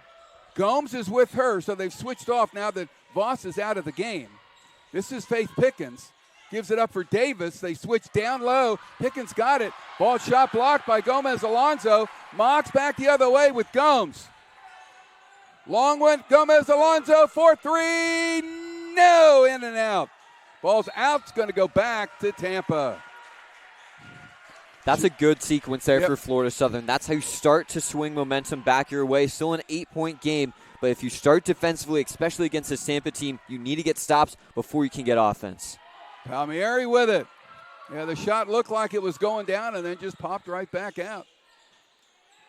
Gomes is with her, so they've switched off now that Voss is out of the game. This is Faith Pickens. Gives it up for Davis. They switch down low. Pickens got it. Ball shot blocked by Gomez Alonso. Mocs back the other way with Gomes. Long one. Gomez Alonso for 3. No, in and out. Ball's out. It's going to go back to Tampa. That's a good sequence there for Florida Southern. That's how you start to swing momentum back your way. Still an 8-point game, but if you start defensively, especially against this Tampa team, you need to get stops before you can get offense. Palmieri with it. Yeah, the shot looked like it was going down and then just popped right back out.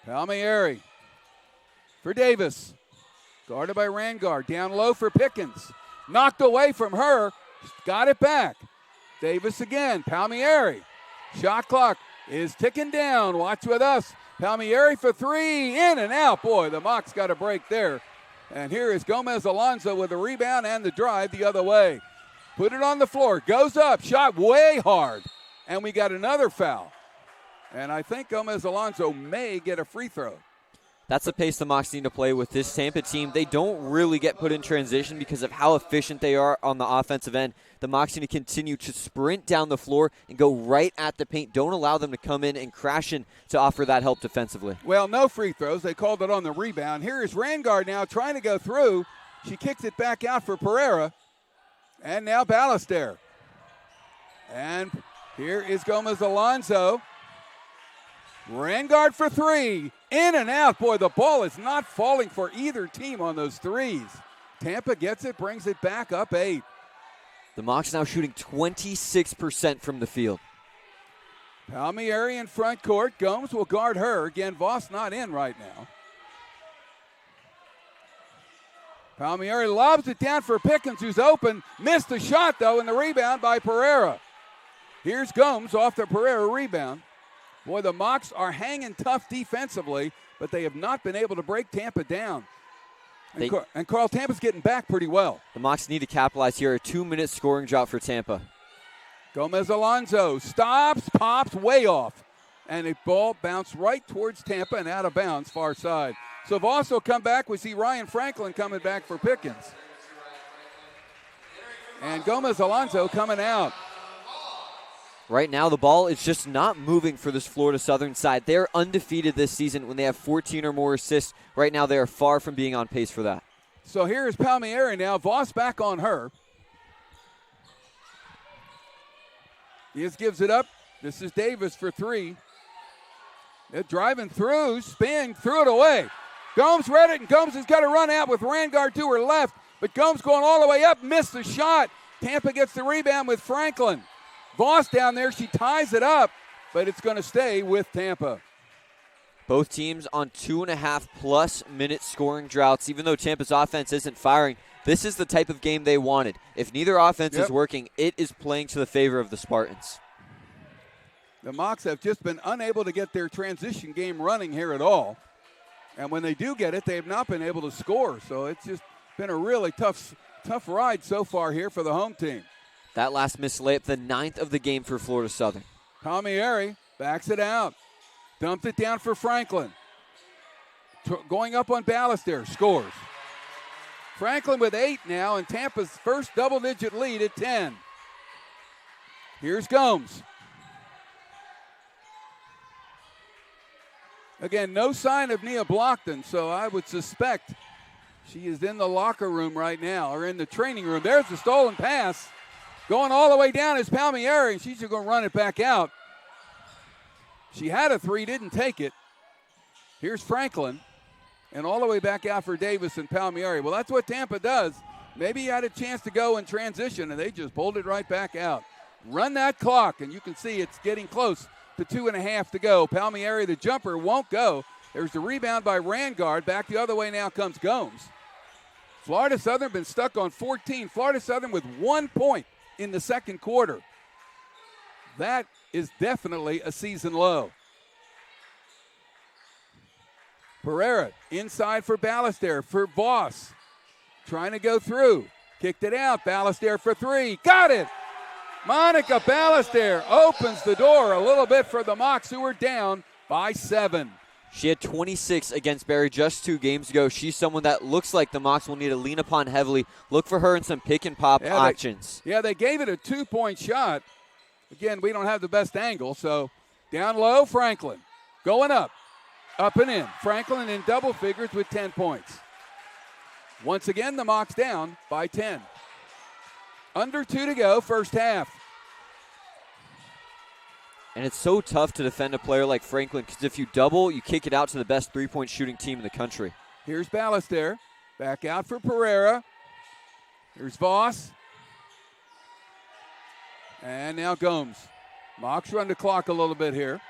Palmieri for Davis. Guarded by Rangard. Down low for Pickens. Knocked away from her. Got it back. Davis again. Palmieri. Shot clock is ticking down. Watch with us. Palmieri for 3. In and out. Boy, the Mocs got a break there. And here is Gomez Alonso with the rebound and the drive the other way. Put it on the floor. Goes up. Shot way hard. And we got another foul. And I think Gomez Alonso may get a free throw. That's the pace the Mocs need to play with this Tampa team. They don't really get put in transition because of how efficient they are on the offensive end. The Mocs need to continue to sprint down the floor and go right at the paint. Don't allow them to come in and crash in to offer that help defensively. Well, no free throws. They called it on the rebound. Here is Rangard now trying to go through. She kicks it back out for Pereira. And now Ballester. And here is Gomez Alonso. Rangard for 3. In and out. Boy, the ball is not falling for either team on those threes. Tampa gets it, brings it back up 8. The Mocs now shooting 26% from the field. Palmieri in front court. Gomes will guard her. Again, Voss not in right now. Palmieri lobs it down for Pickens, who's open. Missed the shot, though, and the rebound by Pereira. Here's Gomes off the Pereira rebound. Boy, the Mocs are hanging tough defensively, but they have not been able to break Tampa down. And Carl, Tampa's getting back pretty well. The Mocs need to capitalize here. A 2-minute scoring drought for Tampa. Gomez Alonso stops, pops way off. And a ball bounced right towards Tampa and out of bounds, far side. So Voss will come back. We see Ryan Franklin coming back for Pickens. And Gomez Alonso coming out. Right now, the ball is just not moving for this Florida Southern side. They're undefeated this season when they have 14 or more assists. Right now, they are far from being on pace for that. So here's Palmieri now. Voss back on her. He just gives it up. This is Davis for three. They're driving through, spin, threw it away. Gomes read it, and Gomes has got to run out with Rangard to her left. But Gomes going all the way up, missed the shot. Tampa gets the rebound with Franklin. Voss down there, she ties it up, but it's going to stay with Tampa. Both teams on 2.5+ minute scoring droughts. Even though Tampa's offense isn't firing, this is the type of game they wanted. If neither offense is working, it is playing to the favor of the Spartans. The Mocs have just been unable to get their transition game running here at all. And when they do get it, they have not been able to score. So it's just been a really tough ride so far here for the home team. That last missed layup, the 9th of the game for Florida Southern. Palmieri backs it out. Dumped it down for Franklin. Going up on Ballester, scores. Franklin with 8 now, and Tampa's first double-digit lead at 10. Here's Gomes. Again, no sign of Nia Blockton, so I would suspect she is in the locker room right now, or in the training room. There's the stolen pass. Going all the way down is Palmieri, and she's going to run it back out. She had a three, didn't take it. Here's Franklin, and all the way back out for Davis and Palmieri. Well, that's what Tampa does. Maybe he had a chance to go in transition, and they just pulled it right back out. Run that clock, and you can see it's getting close to 2.5 to go. Palmieri, the jumper, won't go. There's the rebound by Rangard. Back the other way now comes Gomes. Florida Southern been stuck on 14. Florida Southern with 1 point in the second quarter. That is definitely a season low. Pereira inside for Ballester, for Voss. Trying to go through. Kicked it out. Ballester for three. Got it! Monica Ballester opens the door a little bit for the Mocs, who are down by 7. She had 26 against Barry just 2 games ago. She's someone that looks like the Mocs will need to lean upon heavily. Look for her in some pick-and-pop actions. They gave it a 2-point shot. Again, we don't have the best angle, so down low, Franklin. Going up and in. Franklin in double figures with 10 points. Once again, the Mocs down by 10. Under 2 to go, first half. And it's so tough to defend a player like Franklin because if you double, you kick it out to the best three-point shooting team in the country. Here's Ballester. Back out for Pereira. Here's Voss. And now Gomes. Mocs run the clock a little bit here.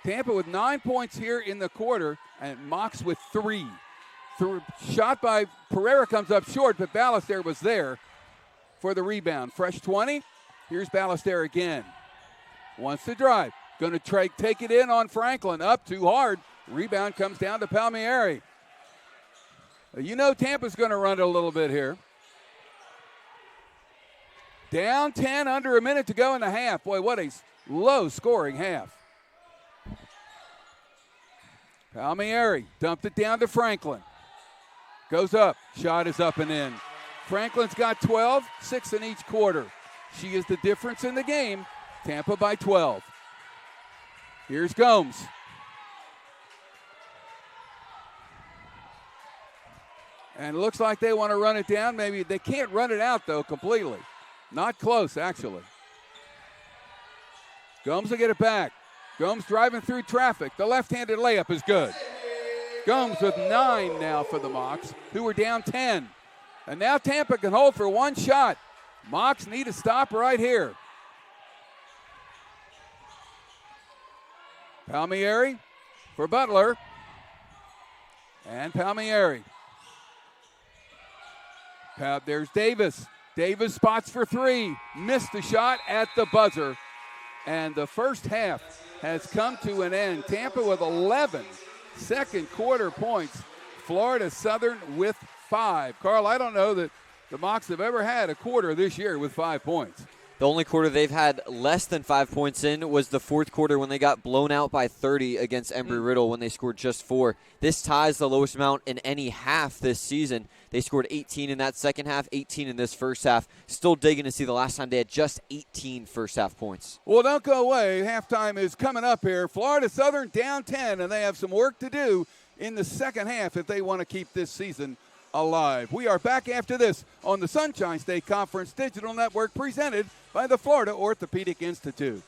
Tampa with 9 points here in the quarter, and Mocs with 3. Shot by Pereira comes up short, but Ballester was there for the rebound. Fresh 20. Here's Ballester again. Wants to drive. Going to take it in on Franklin. Up too hard. Rebound comes down to Palmieri. You know Tampa's going to run it a little bit here. Down 10, under a minute to go in the half. Boy, what a low-scoring half. Palmieri dumped it down to Franklin. Goes up. Shot is up and in. Franklin's got 12, 6 in each quarter. She is the difference in the game. Tampa by 12. Here's Gomes. And it looks like they want to run it down. Maybe they can't run it out, though, completely. Not close, actually. Gomes will get it back. Gomes driving through traffic. The left-handed layup is good. Gomes with 9 now for the Mocs, who were down 10. And now Tampa can hold for one shot. Mocs need to stop right here. Palmieri for Butler. And Palmieri. There's Davis. Davis spots for 3. Missed the shot at the buzzer. And the first half has come to an end. Tampa with 11 second quarter points. Florida Southern with 5. Carl, I don't know that the Mocs have ever had a quarter this year with 5 points. The only quarter they've had less than 5 points in was the fourth quarter when they got blown out by 30 against Embry-Riddle when they scored just 4. This ties the lowest amount in any half this season. They scored 18 in that second half, 18 in this first half. Still digging to see the last time they had just 18 first half points. Well, don't go away. Halftime is coming up here. Florida Southern down 10, and they have some work to do in the second half if they want to keep this season alive. We are back after this on the Sunshine State Conference Digital Network presented by the Florida Orthopedic Institute.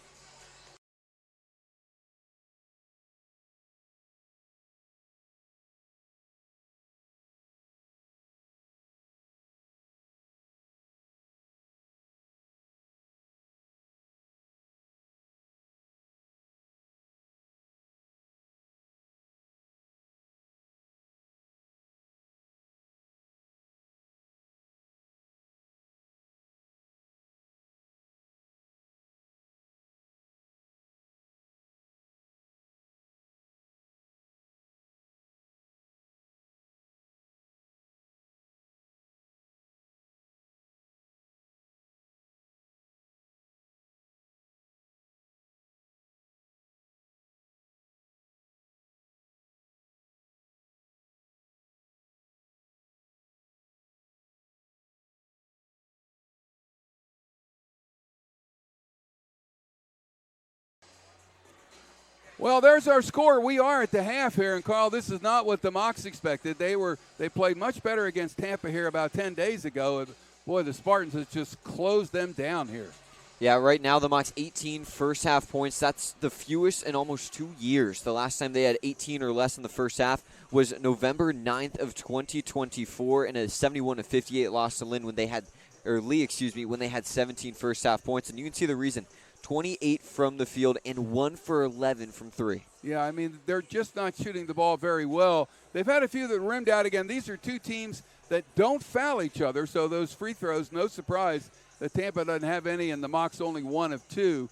Well, there's our score. We are at the half here, and Carl, this is not what the Mocs expected. They played much better against Tampa here about 10 days ago. And boy, the Spartans have just closed them down here. Yeah, right now the Mocs 18 first half points. That's the fewest in almost 2 years. The last time they had 18 or less in the first half was November 9th of 2024 in a 71-58 loss to Lee, when they had 17 first half points. And you can see the reason. 28 from the field and 1 for 11 from 3. Yeah, I mean, they're just not shooting the ball very well. They've had a few that rimmed out again. These are two teams that don't foul each other, so those free throws, no surprise that Tampa doesn't have any and the Mocs only 1 of 2.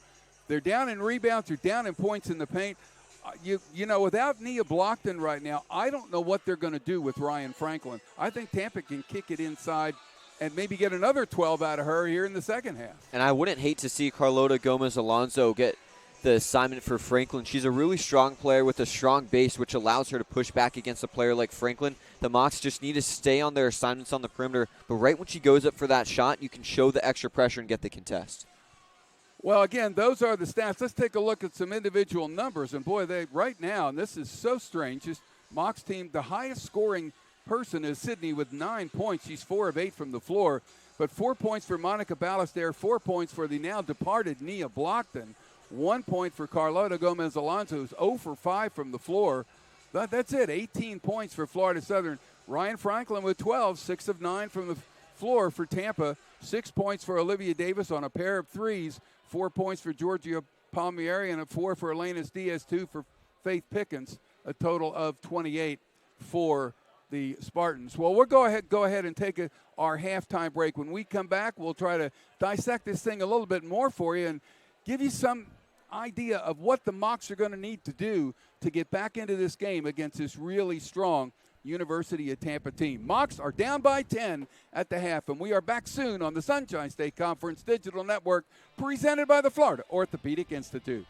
They're down in rebounds. They're down in points in the paint. You know, without Nia Blockton right now, I don't know what they're going to do with Ryan Franklin. I think Tampa can kick it inside and maybe get another 12 out of her here in the second half. And I wouldn't hate to see Carlota Gomez-Alonso get the assignment for Franklin. She's a really strong player with a strong base, which allows her to push back against a player like Franklin. The Mocs just need to stay on their assignments on the perimeter, but right when she goes up for that shot, you can show the extra pressure and get the contest. Well, again, those are the stats. Let's take a look at some individual numbers. And, boy, they right now, and this is so strange, this Mocs team, the highest scoring person is Sydney with 9 points. She's 4 of 8 from the floor. But 4 points for Monica Ballester, 4 points for the now departed Nia Blockton, 1 point for Carlota Gomez-Alonso, who's 0 for 5 from the floor. That's it, 18 points for Florida Southern. Ryan Franklin with 12, 6 of 9 from the floor for Tampa. 6 points for Olivia Davis on a pair of threes. 4 points for Georgia Palmieri and a 4 for Elena Diaz, 2 for Faith Pickens. A total of 28 for the Spartans. Well, we'll go ahead and take our halftime break. When we come back, we'll try to dissect this thing a little bit more for you and give you some idea of what the Mocs are going to need to do to get back into this game against this really strong University of Tampa team. Mocs are down by 10 at the half, and we are back soon on the Sunshine State Conference Digital Network presented by the Florida Orthopedic Institute.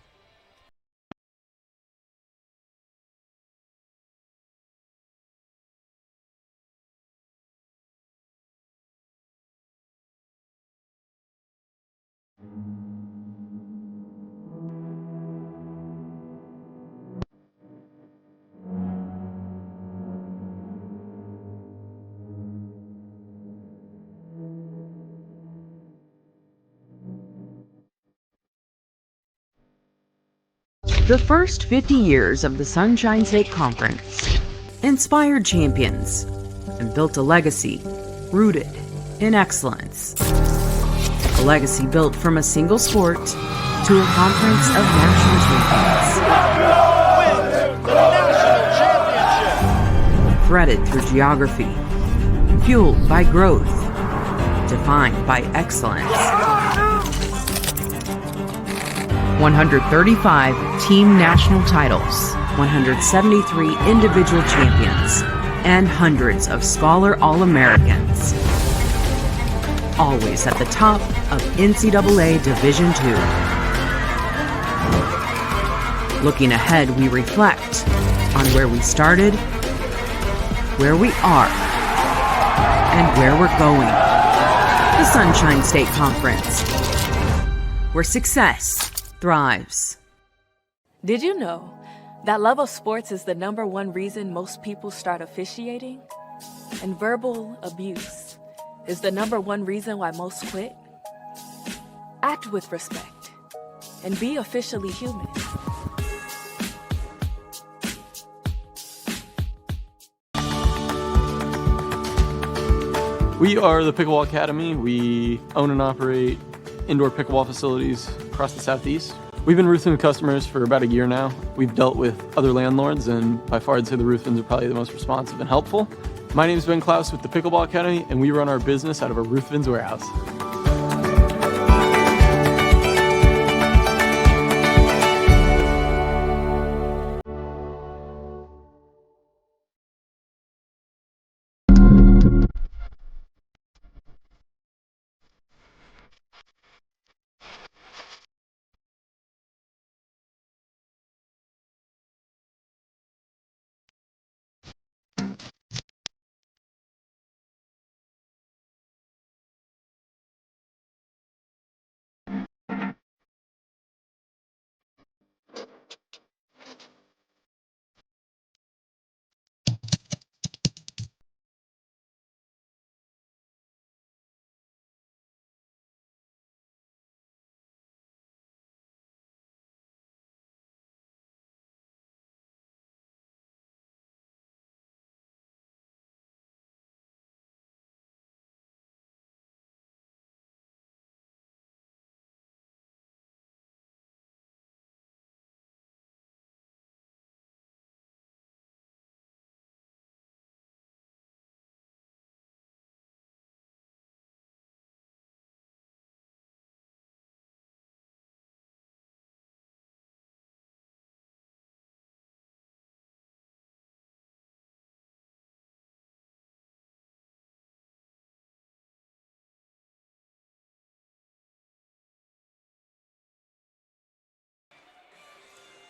The first 50 years of the Sunshine State Conference inspired champions and built a legacy rooted in excellence. A legacy built from a single sport to a conference of national champions. Threaded through geography, fueled by growth, defined by excellence. 135 team national titles, 173 individual champions, and hundreds of Scholar All-Americans. always at the top of NCAA Division II. Looking ahead, we reflect on where we started, where we are, and where we're going. The Sunshine State Conference, where success thrives. Did you know that love of sports is the #1 reason most people start officiating? And verbal abuse is the #1 reason why most quit? Act with respect and be officially human. We are the Pickleball Academy. We own and operate indoor pickleball facilities across the Southeast. We've been Ruthven customers for about a year now. We've dealt with other landlords, and by far I'd say the Ruthvens are probably the most responsive and helpful. My name is Ben Klaus with the Pickleball Academy, and we run our business out of a Ruthven's warehouse.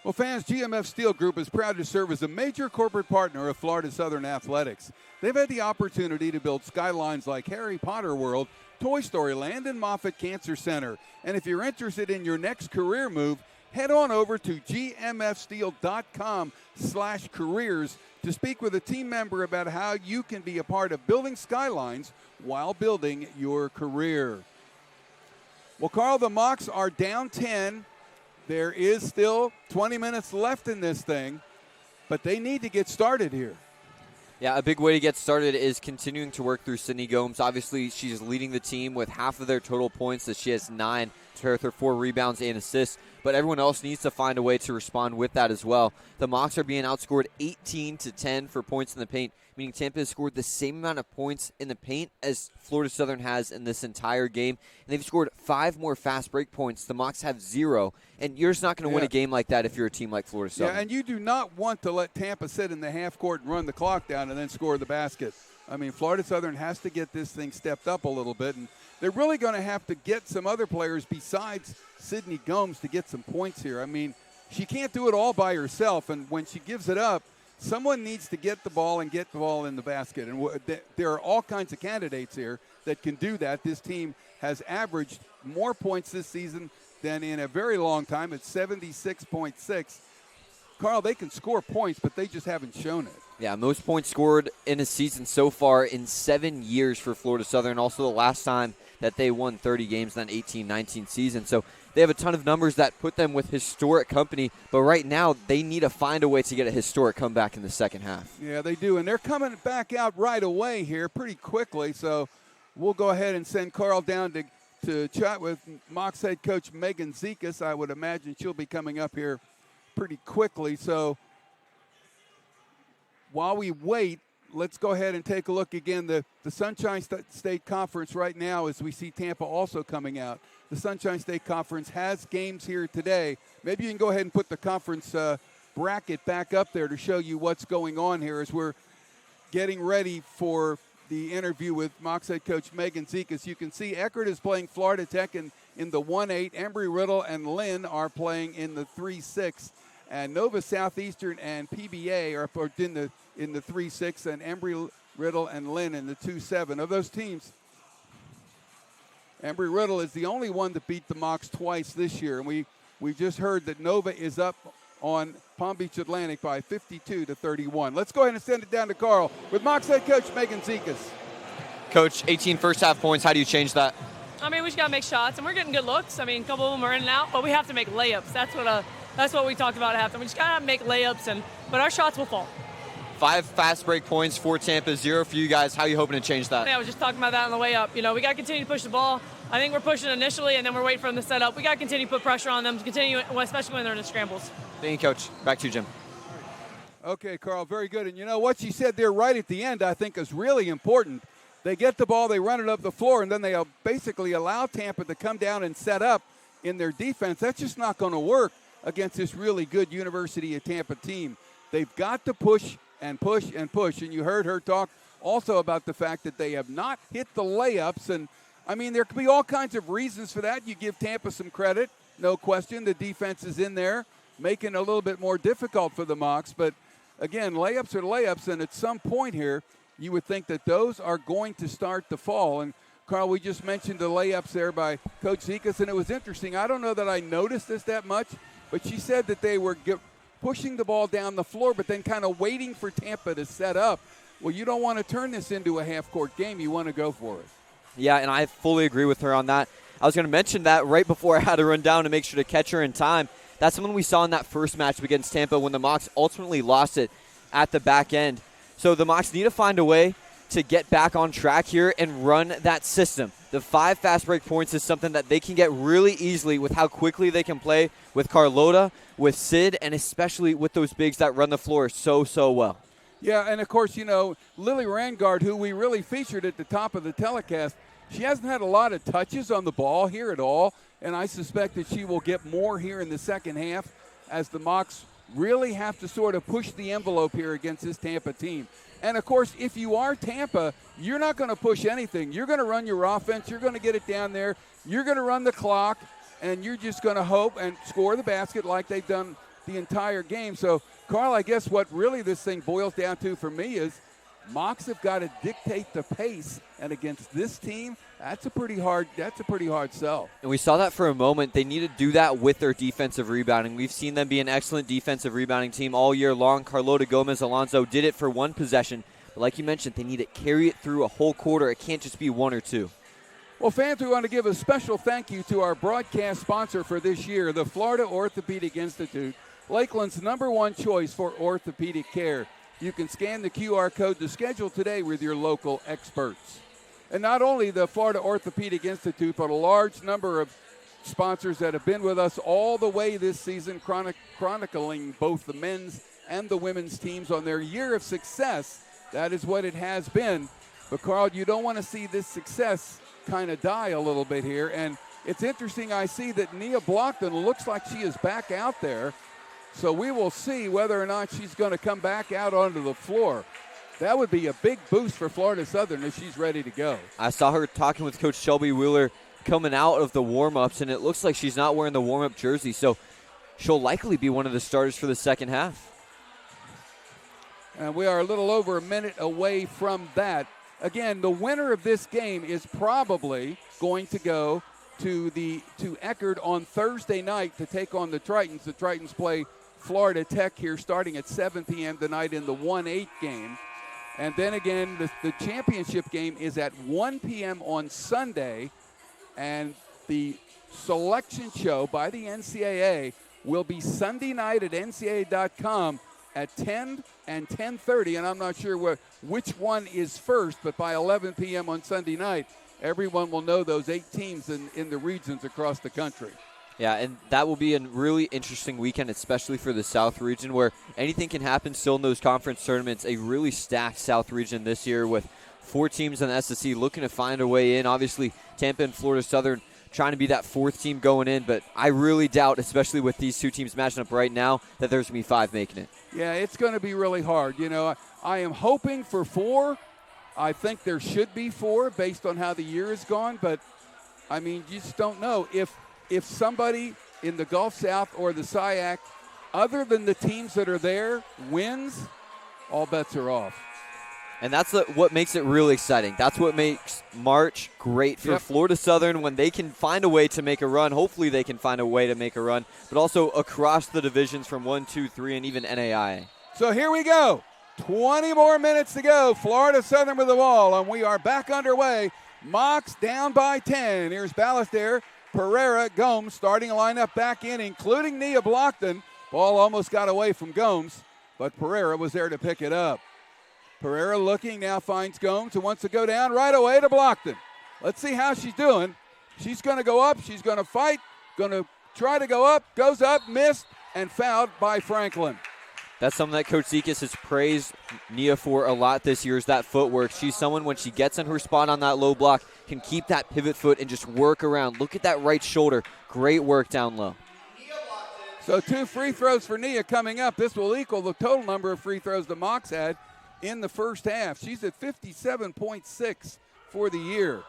Well, fans, GMF Steel Group is proud to serve as a major corporate partner of Florida Southern Athletics. They've had the opportunity to build skylines like Harry Potter World, Toy Story Land, and Moffitt Cancer Center. And if you're interested in your next career move, head on over to gmfsteel.com/careers to speak with a team member about how you can be a part of building skylines while building your career. Well, Carl, the Mocs are down 10. There is still 20 minutes left in this thing, but they need to get started here. Yeah, a big way to get started is continuing to work through Sydney Gomes. Obviously, she's leading the team with half of their total points, as she has 9 with her 4 rebounds and assists. But everyone else needs to find a way to respond with that as well. The Mocs are being outscored 18-10 for points in the paint, meaning Tampa has scored the same amount of points in the paint as Florida Southern has in this entire game. And they've scored 5 more fast break points. The Mocs have 0. And you're just not going to win a game like that if you're a team like Florida Southern. Yeah, and you do not want to let Tampa sit in the half court and run the clock down and then score the basket. I mean, Florida Southern has to get this thing stepped up a little bit, and they're really going to have to get some other players besides Sydney Gomes to get some points here. I mean, she can't do it all by herself, and when she gives it up, someone needs to get the ball and get the ball in the basket. And there are all kinds of candidates here that can do that. This team has averaged more points this season than in a very long time. It's 76.6. Carl, they can score points, but they just haven't shown it. Yeah, most points scored in a season so far in 7 years for Florida Southern. Also the last time that they won 30 games in that 18-19 season. So they have a ton of numbers that put them with historic company. But right now, they need to find a way to get a historic comeback in the second half. Yeah, they do. And they're coming back out right away here pretty quickly. So we'll go ahead and send Carl down to chat with Mocs head coach Megan Zekas. I would imagine she'll be coming up here pretty quickly. So while we wait, let's go ahead and take a look again. The Sunshine State Conference right now, as we see Tampa also coming out. The Sunshine State Conference has games here today. Maybe you can go ahead and put the conference bracket back up there to show you what's going on here as we're getting ready for the interview with Mocs head coach Megan Zekas. You can see Eckerd is playing Florida Tech in the 1-8. Embry-Riddle and Lynn are playing in the 3-6. And Nova Southeastern and PBA are in the 3-6, and Embry-Riddle and Lynn in the 2-7. Of those teams, Embry-Riddle is the only one that beat the Mocs twice this year. And we just heard that Nova is up on Palm Beach Atlantic by 52-31. Let's go ahead and send it down to Carl with Mocs head coach Megan Zekas. Coach, 18 first half points. How do you change that? I mean, we just got to make shots, and we're getting good looks. I mean, a couple of them are in and out, but we have to make layups. That's what we talked about at halftime. We just got to make layups, but our shots will fall. 5 fast break points for Tampa, 0 for you guys. How are you hoping to change that? Yeah, I was just talking about that on the way up. We got to continue to push the ball. I think we're pushing initially, and then we're waiting for them to set up. We got to continue to put pressure on them, especially when they're in the scrambles. Thank you, Coach. Back to you, Jim. Okay, Carl, very good. And you know what she said there right at the end, I think, is really important. They get the ball, they run it up the floor, and then they basically allow Tampa to come down and set up in their defense. That's just not going to work against this really good University of Tampa team. They've got to push and push and push. And you heard her talk also about the fact that they have not hit the layups. And, I mean, there could be all kinds of reasons for that. You give Tampa some credit, no question. The defense is in there, making it a little bit more difficult for the Mocs. But, again, layups are layups, and at some point here, you would think that those are going to start to fall. And, Carl, we just mentioned the layups there by Coach Zekas, and it was interesting. I don't know that I noticed this that much, but she said that they were pushing the ball down the floor, but then kind of waiting for Tampa to set up. Well, you don't want to turn this into a half-court game. You want to go for it. Yeah, and I fully agree with her on that. I was going to mention that right before I had to run down to make sure to catch her in time. That's something we saw in that first matchup against Tampa when the Mocs ultimately lost it at the back end. So the Mocs need to find a way to get back on track here and run that system. The 5 fast break points is something that they can get really easily with how quickly they can play with Carlota, with Sid, and especially with those bigs that run the floor so well. Yeah, and of course, Lily Rangard, who we really featured at the top of the telecast, she hasn't had a lot of touches on the ball here at all, and I suspect that she will get more here in the second half as the Mocs really have to sort of push the envelope here against this Tampa team. And, of course, if you are Tampa, you're not going to push anything. You're going to run your offense. You're going to get it down there. You're going to run the clock, and you're just going to hope and score the basket like they've done the entire game. So, Carl, I guess what really this thing boils down to for me is Mocs have got to dictate the pace, and against this team, that's a pretty hard sell. And we saw that for a moment. They need to do that with their defensive rebounding. We've seen them be an excellent defensive rebounding team all year long. Carlota Gomez Alonso did it for one possession. But like you mentioned, they need to carry it through a whole quarter. It can't just be 1 or 2. Well, fans, we want to give a special thank you to our broadcast sponsor for this year, the Florida Orthopedic Institute, Lakeland's #1 choice for orthopedic care. You can scan the QR code to schedule today with your local experts. And not only the Florida Orthopedic Institute, but a large number of sponsors that have been with us all the way this season, chronicling both the men's and the women's teams on their year of success. That is what it has been. But, Carl, you don't want to see this success kind of die a little bit here. And it's interesting, I see that Nia Blockton looks like she is back out there. So we will see whether or not she's going to come back out onto the floor. That would be a big boost for Florida Southern if she's ready to go. I saw her talking with Coach Shelby Wheeler coming out of the warm-ups, and it looks like she's not wearing the warm-up jersey, so she'll likely be one of the starters for the second half. And we are a little over a minute away from that. Again, the winner of this game is probably going to go to Eckerd on Thursday night to take on the Tritons. The Tritons play Florida Tech here starting at 7 p.m. tonight in the 1-8 game. And then again, the championship game is at 1 p.m. on Sunday. And the selection show by the NCAA will be Sunday night at ncaa.com at 10 and 10:30. And I'm not sure which one is first, but by 11 p.m. on Sunday night, everyone will know those 8 teams in the regions across the country. Yeah, and that will be a really interesting weekend, especially for the South region, where anything can happen still in those conference tournaments. A really stacked South region this year with 4 teams in the SSC looking to find a way in. Obviously, Tampa and Florida Southern trying to be that 4th team going in, but I really doubt, especially with these 2 teams matching up right now, that there's going to be 5 making it. Yeah, it's going to be really hard. I am hoping for 4. I think there should be 4 based on how the year has gone, but, I mean, you just don't know. If somebody in the Gulf South or the SIAC, other than the teams that are there, wins, all bets are off. And that's what makes it really exciting. That's what makes March great for Florida Southern when they can find a way to make a run. Hopefully they can find a way to make a run, but also across the divisions from 1, 2, 3, and even NAIA. So here we go. 20 more minutes to go. Florida Southern with the ball, and we are back underway. Mox down by 10. Here's Ballester, Pereira, Gomes starting a lineup back in, including Nia Blockton. Ball almost got away from Gomes, but Pereira was there to pick it up. Pereira looking, now finds Gomes, who wants to go down right away to Blockton. Let's see how she's doing. She's going to go up. She's going to fight, going to try to go up, goes up, missed, and fouled by Franklin. That's something that Coach Zekas has praised Nia for a lot this year is that footwork. She's someone, when she gets in her spot on that low block, can keep that pivot foot and just work around. Look at that right shoulder. Great work down low. So 2 free throws for Nia coming up. This will equal the total number of free throws that Mox had in the first half. She's at 57.6 for the year.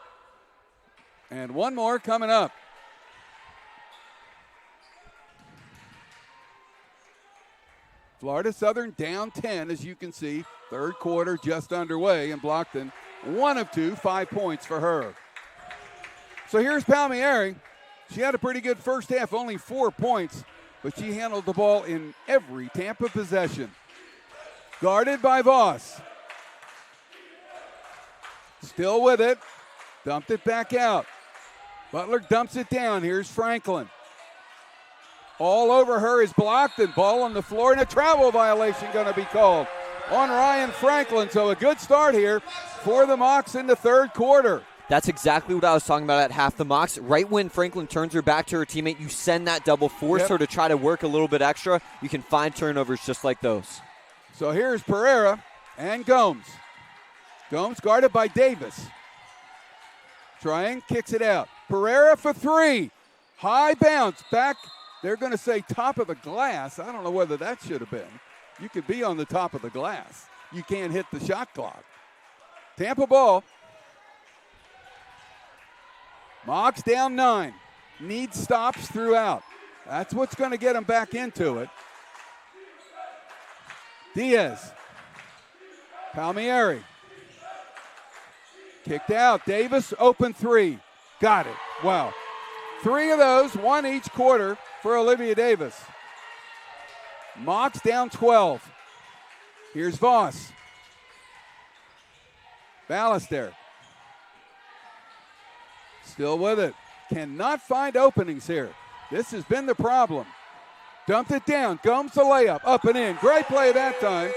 And one more coming up. Florida Southern down 10, as you can see. Third quarter just underway, and Blockton 1 of 2, 5 points for her. So here's Palmieri. She had a pretty good first half, only 4 points, but she handled the ball in every Tampa possession. Guarded by Voss. Still with it. Dumped it back out. Butler dumps it down. Here's Franklin. All over her is Blockton. Ball on the floor, and a travel violation going to be called on Ryan Franklin. So a good start here for the Mox in the third quarter. That's exactly what I was talking about at half. The Mox, right when Franklin turns her back to her teammate, you send that double, force her to try to work a little bit extra. You can find turnovers just like those. So here's Pereira and Gomes. Gomes guarded by Davis. Trying, kicks it out. Pereira for 3. High bounce, back. They're going to say top of the glass. I don't know whether that should have been. You could be on the top of the glass. You can't hit the shot clock. Tampa ball. Mox down 9. Needs stops throughout. That's what's going to get them back into it. Diaz. Palmieri. Kicked out. Davis, open 3. Got it. Wow. 3 of those, 1 each quarter for Olivia Davis. Mox down 12. Here's Voss. Ballester. Still with it. Cannot find openings here. This has been the problem. Dumped it down. Gomes the layup. Up and in. Great play that time.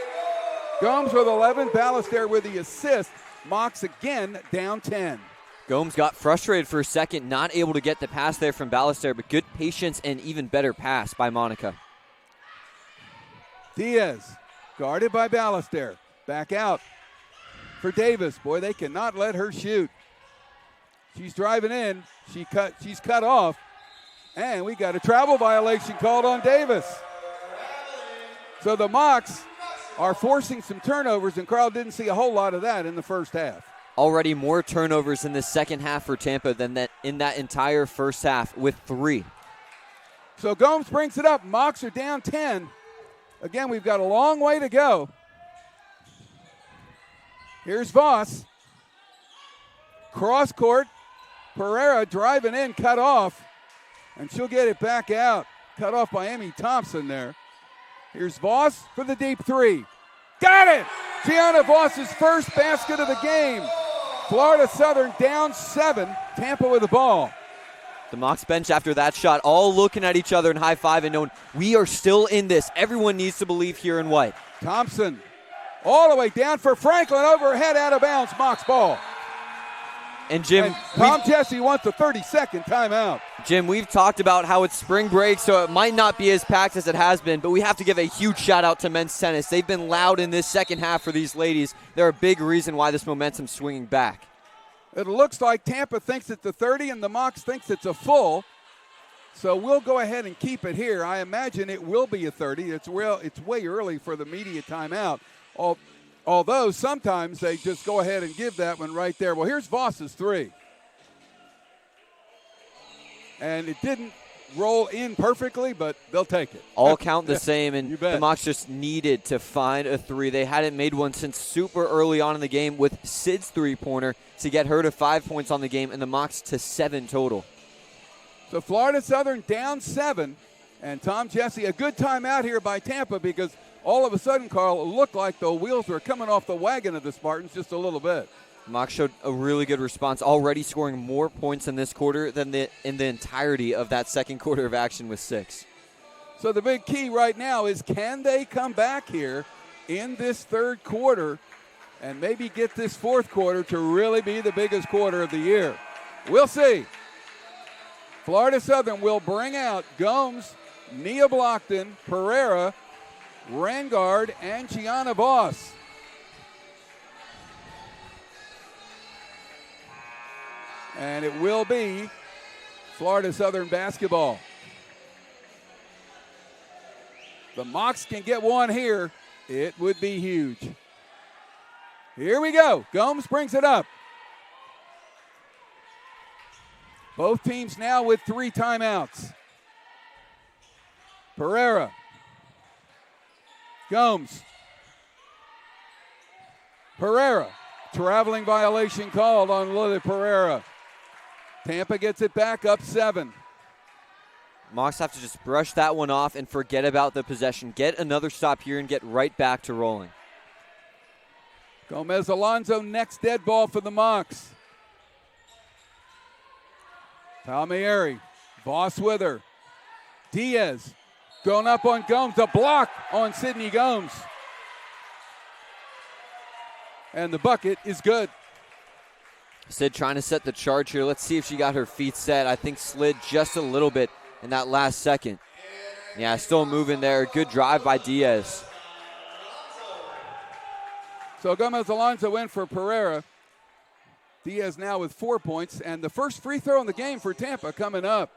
Gomes with 11. Ballester with the assist. Mox again down 10. Gomes got frustrated for a second, not able to get the pass there from Ballester, but good patience and even better pass by Monica. Diaz, guarded by Ballester. Back out for Davis. Boy, they cannot let her shoot. She's driving in. She's cut off. And we got a travel violation called on Davis. So the Mocs are forcing some turnovers, and Carl didn't see a whole lot of that in the first half. Already more turnovers in the second half for Tampa than that in that entire first half with 3. So Gomes brings it up. Mocs are down 10. Again, we've got a long way to go. Here's Voss. Cross court. Pereira driving in, cut off. And she'll get it back out. Cut off by Amy Thompson there. Here's Voss for the deep 3. Got it! Gianna Voss's first basket of the game. Florida Southern down 7. Tampa with the ball. The Mocs bench after that shot, all looking at each other and high-five and knowing we are still in this. Everyone needs to believe here in white. Thompson all the way down for Franklin, overhead, out of bounds, Mocs ball. And Jim, Tom Jesse wants a 30-second timeout. Jim, we've talked about how it's spring break, so it might not be as packed as it has been, but we have to give a huge shout-out to men's tennis. They've been loud in this second half for these ladies. They're a big reason why this momentum's swinging back. It looks like Tampa thinks it's a 30 and the Mocs thinks it's a full. So we'll go ahead and keep it here. I imagine it will be a 30. It's way early for the media timeout. Although sometimes they just go ahead and give that one right there. Well, here's Voss's three. And it didn't roll in perfectly, but they'll take it. All count the same, and You bet. the Mocs just needed to find a three. They hadn't made one since super early on in the game with Sid's three-pointer to get her to 5 points on the game and the Mocs to 7 total. So Florida Southern down 7, and Tom Jesse, a good timeout here by Tampa because all of a sudden, Carl, it looked like the wheels were coming off the wagon of the Spartans just a little bit. Mocs showed a really good response, already scoring more points in this quarter than in the entirety of that second quarter of action with 6. So the big key right now is, can they come back here in this third quarter and maybe get this fourth quarter to really be the biggest quarter of the year? We'll see. Florida Southern will bring out Gomes, Nia Blockton, Pereira, Rangard, and Gianna Voss. And it will be Florida Southern basketball. The Mocs can get one here. It would be huge. Here we go. Gomes brings it up. Both teams now with 3 timeouts. Pereira. Gomes. Pereira. Traveling violation called on Lily Pereira. Tampa gets it back up 7. Mocs have to just brush that one off and forget about the possession. Get another stop here and get right back to rolling. Gomez Alonso, next dead ball for the Mocs. Palmieri, Voss with her. Diaz going up on Gomes, a block on Sydney Gomes. And the bucket is good. Sid trying to set the charge here. Let's see if she got her feet set. I think slid just a little bit in that last second. Yeah, still moving there. Good drive by Diaz. So Gomez Alonso in for Pereira. Diaz now with 4 points, and the first free throw in the game for Tampa coming up.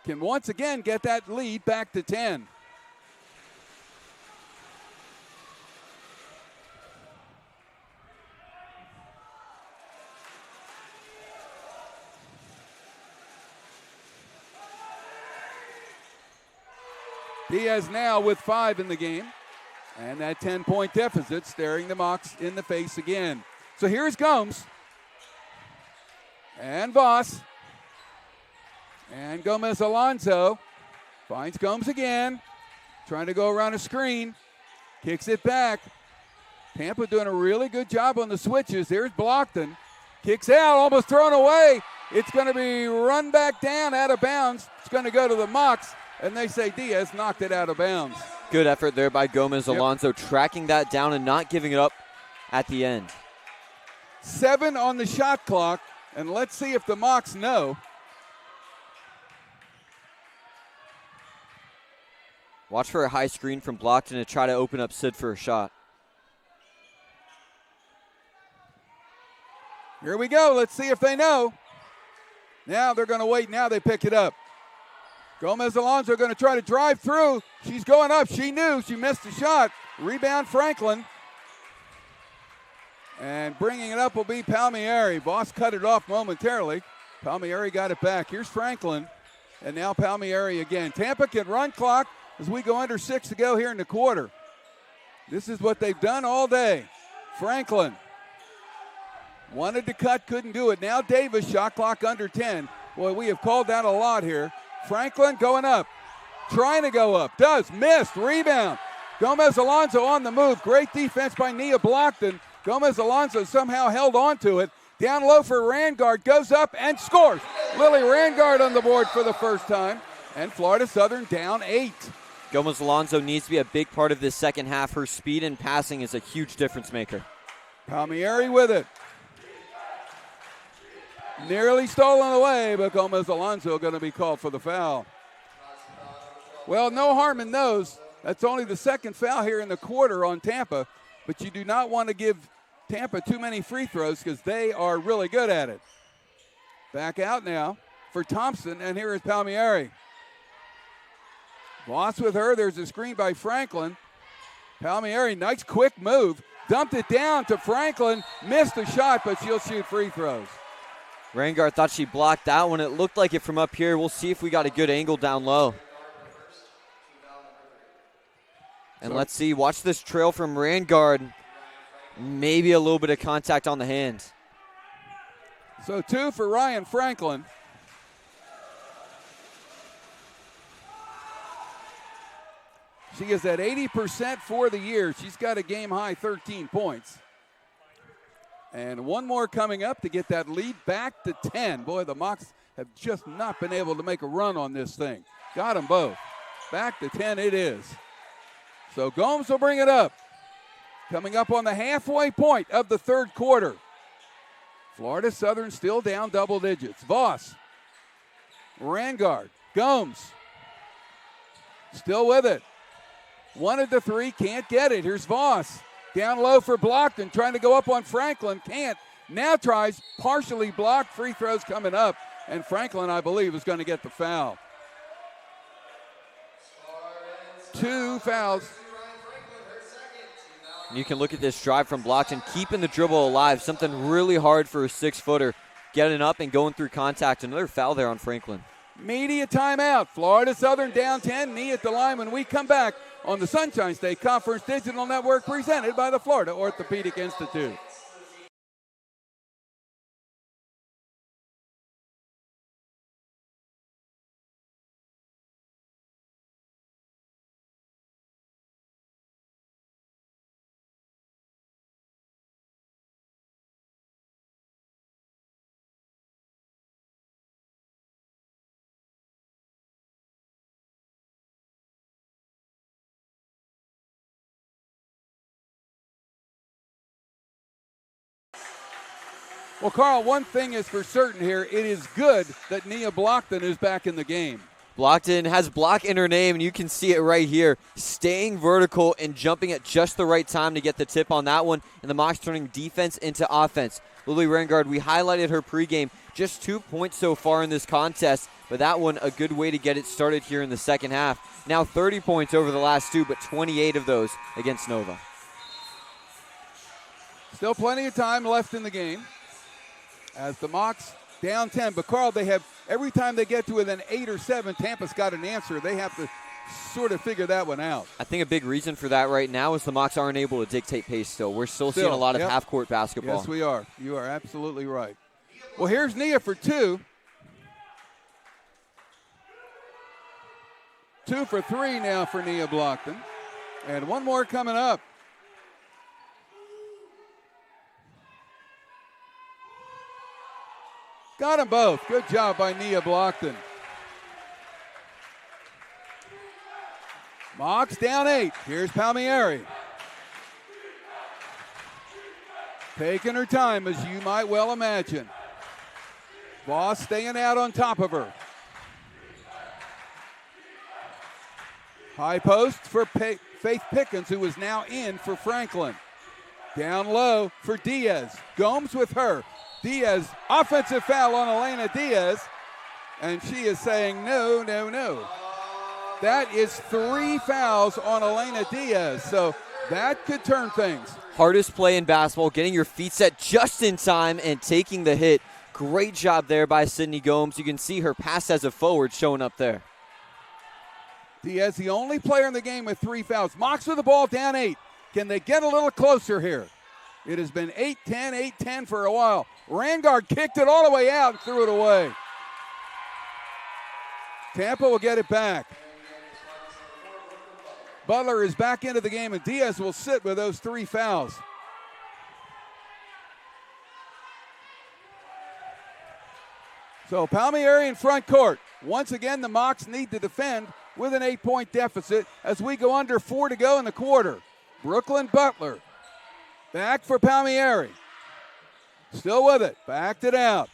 Can once again get that lead back to 10. Diaz now with 5 in the game. And that 10-point deficit staring the Mocs in the face again. So here's Gomes. And Voss. And Gomez Alonso finds Gomes again. Trying to go around a screen. Kicks it back. Tampa doing a really good job on the switches. There's Blockton. Kicks out, almost thrown away. It's going to be run back down out of bounds. It's going to go to the Mocs. And they say Diaz knocked it out of bounds. Good effort there by Gomez Alonso, tracking that down and not giving it up at the end. 7 on the shot clock, and let's see if the Mocs know. Watch for a high screen from Blockton to try to open up Sid for a shot. Here we go. Let's see if they know. Now they're going to wait. Now they pick it up. Gomez Alonso going to try to drive through. She's going up. She knew she missed the shot. Rebound Franklin. And bringing it up will be Palmieri. Voss cut it off momentarily. Palmieri got it back. Here's Franklin. And now Palmieri again. Tampa can run clock as we go under 6 to go here in the quarter. This is what they've done all day. Franklin wanted to cut, couldn't do it. Now Davis, shot clock under 10. Boy, we have called that a lot here. Franklin going up, trying to go up, does, missed, rebound. Gomez Alonso on the move, great defense by Nia Blockton. Gomez Alonso somehow held on to it. Down low for Rangard, goes up and scores. Lily Rangard on the board for the first time, and Florida Southern down 8. Gomez Alonso needs to be a big part of this second half. Her speed and passing is a huge difference maker. Palmieri with it. Nearly stolen away, but Gomez Alonso going to be called for the foul. Well, no harm in those. That's only the second foul here in the quarter on Tampa, but you do not want to give Tampa too many free throws because they are really good at it. Back out now for Thompson, and here is Palmieri. Voss with her. There's a screen by Franklin. Palmieri, nice quick move. Dumped it down to Franklin. Missed the shot, but she'll shoot free throws. Rangard thought she blocked that one. It looked like it from up here. We'll see if we got a good angle down low. And let's see. Watch this trail from Rangard. Maybe a little bit of contact on the hand. So 2 for Ryan Franklin. She is at 80% for the year. She's got a game-high 13 points. And one more coming up to get that lead back to 10. Boy, the Mocs have just not been able to make a run on this thing. Got them both. Back to 10 it is. So Gomes will bring it up. Coming up on the halfway point of the third quarter. Florida Southern still down double digits. Voss. Rangard. Gomes. Still with it. Wanted the three, can't get it. Here's Voss. Down low for Blockton, trying to go up on Franklin. Can't. Now tries, partially blocked. Free throws coming up. And Franklin, I believe, is going to get the foul. 2 fouls. You can look at this drive from Blockton, keeping the dribble alive. Something really hard for a 6-footer. Getting up and going through contact. Another foul there on Franklin. Media timeout. Florida Southern down 10. Knee at the line when we come back on the Sunshine State Conference Digital Network presented by the Florida Orthopedic Institute. Well, Carl, one thing is for certain here. It is good that Nia Blockton is back in the game. Blockton has block in her name, and you can see it right here. Staying vertical and jumping at just the right time to get the tip on that one, and the Mocs turning defense into offense. Lily Rangard, we highlighted her pregame. Just 2 points so far in this contest, but that one a good way to get it started here in the second half. Now 30 points over the last 2, but 28 of those against Nova. Still plenty of time left in the game as the Mocs down 10. But, Carl, they have every time they get to within 8 or 7, Tampa's got an answer. They have to sort of figure that one out. I think a big reason for that right now is the Mocs aren't able to dictate pace still. We're still seeing a lot of half-court basketball. Yes, we are. You are absolutely right. Well, here's Nia for 2. 2 for 3 now for Nia Blockton. And one more coming up. Got them both. Good job by Nia Blockton. Mocs down 8. Here's Palmieri. Taking her time, as you might well imagine. Voss staying out on top of her. High post for Faith Pickens, who is now in for Franklin. Down low for Diaz. Gomes with her. Diaz, offensive foul on Elena Diaz. And she is saying no, no, no. That is 3 fouls on Elena Diaz. So that could turn things. Hardest play in basketball, getting your feet set just in time and taking the hit. Great job there by Sydney Gomes. You can see her pass as a forward showing up there. Diaz, the only player in the game with 3 fouls. Mocs with the ball down 8. Can they get a little closer here? It has been 8-10, 8-10 for a while. Rangard kicked it all the way out and threw it away. Tampa will get it back. Butler is back into the game, and Diaz will sit with those 3 fouls. So Palmieri in front court. Once again, the Mocs need to defend with an 8-point deficit as we go under 4 to go in the quarter. Brooklyn Butler. Back for Palmieri. Still with it. Backed it out.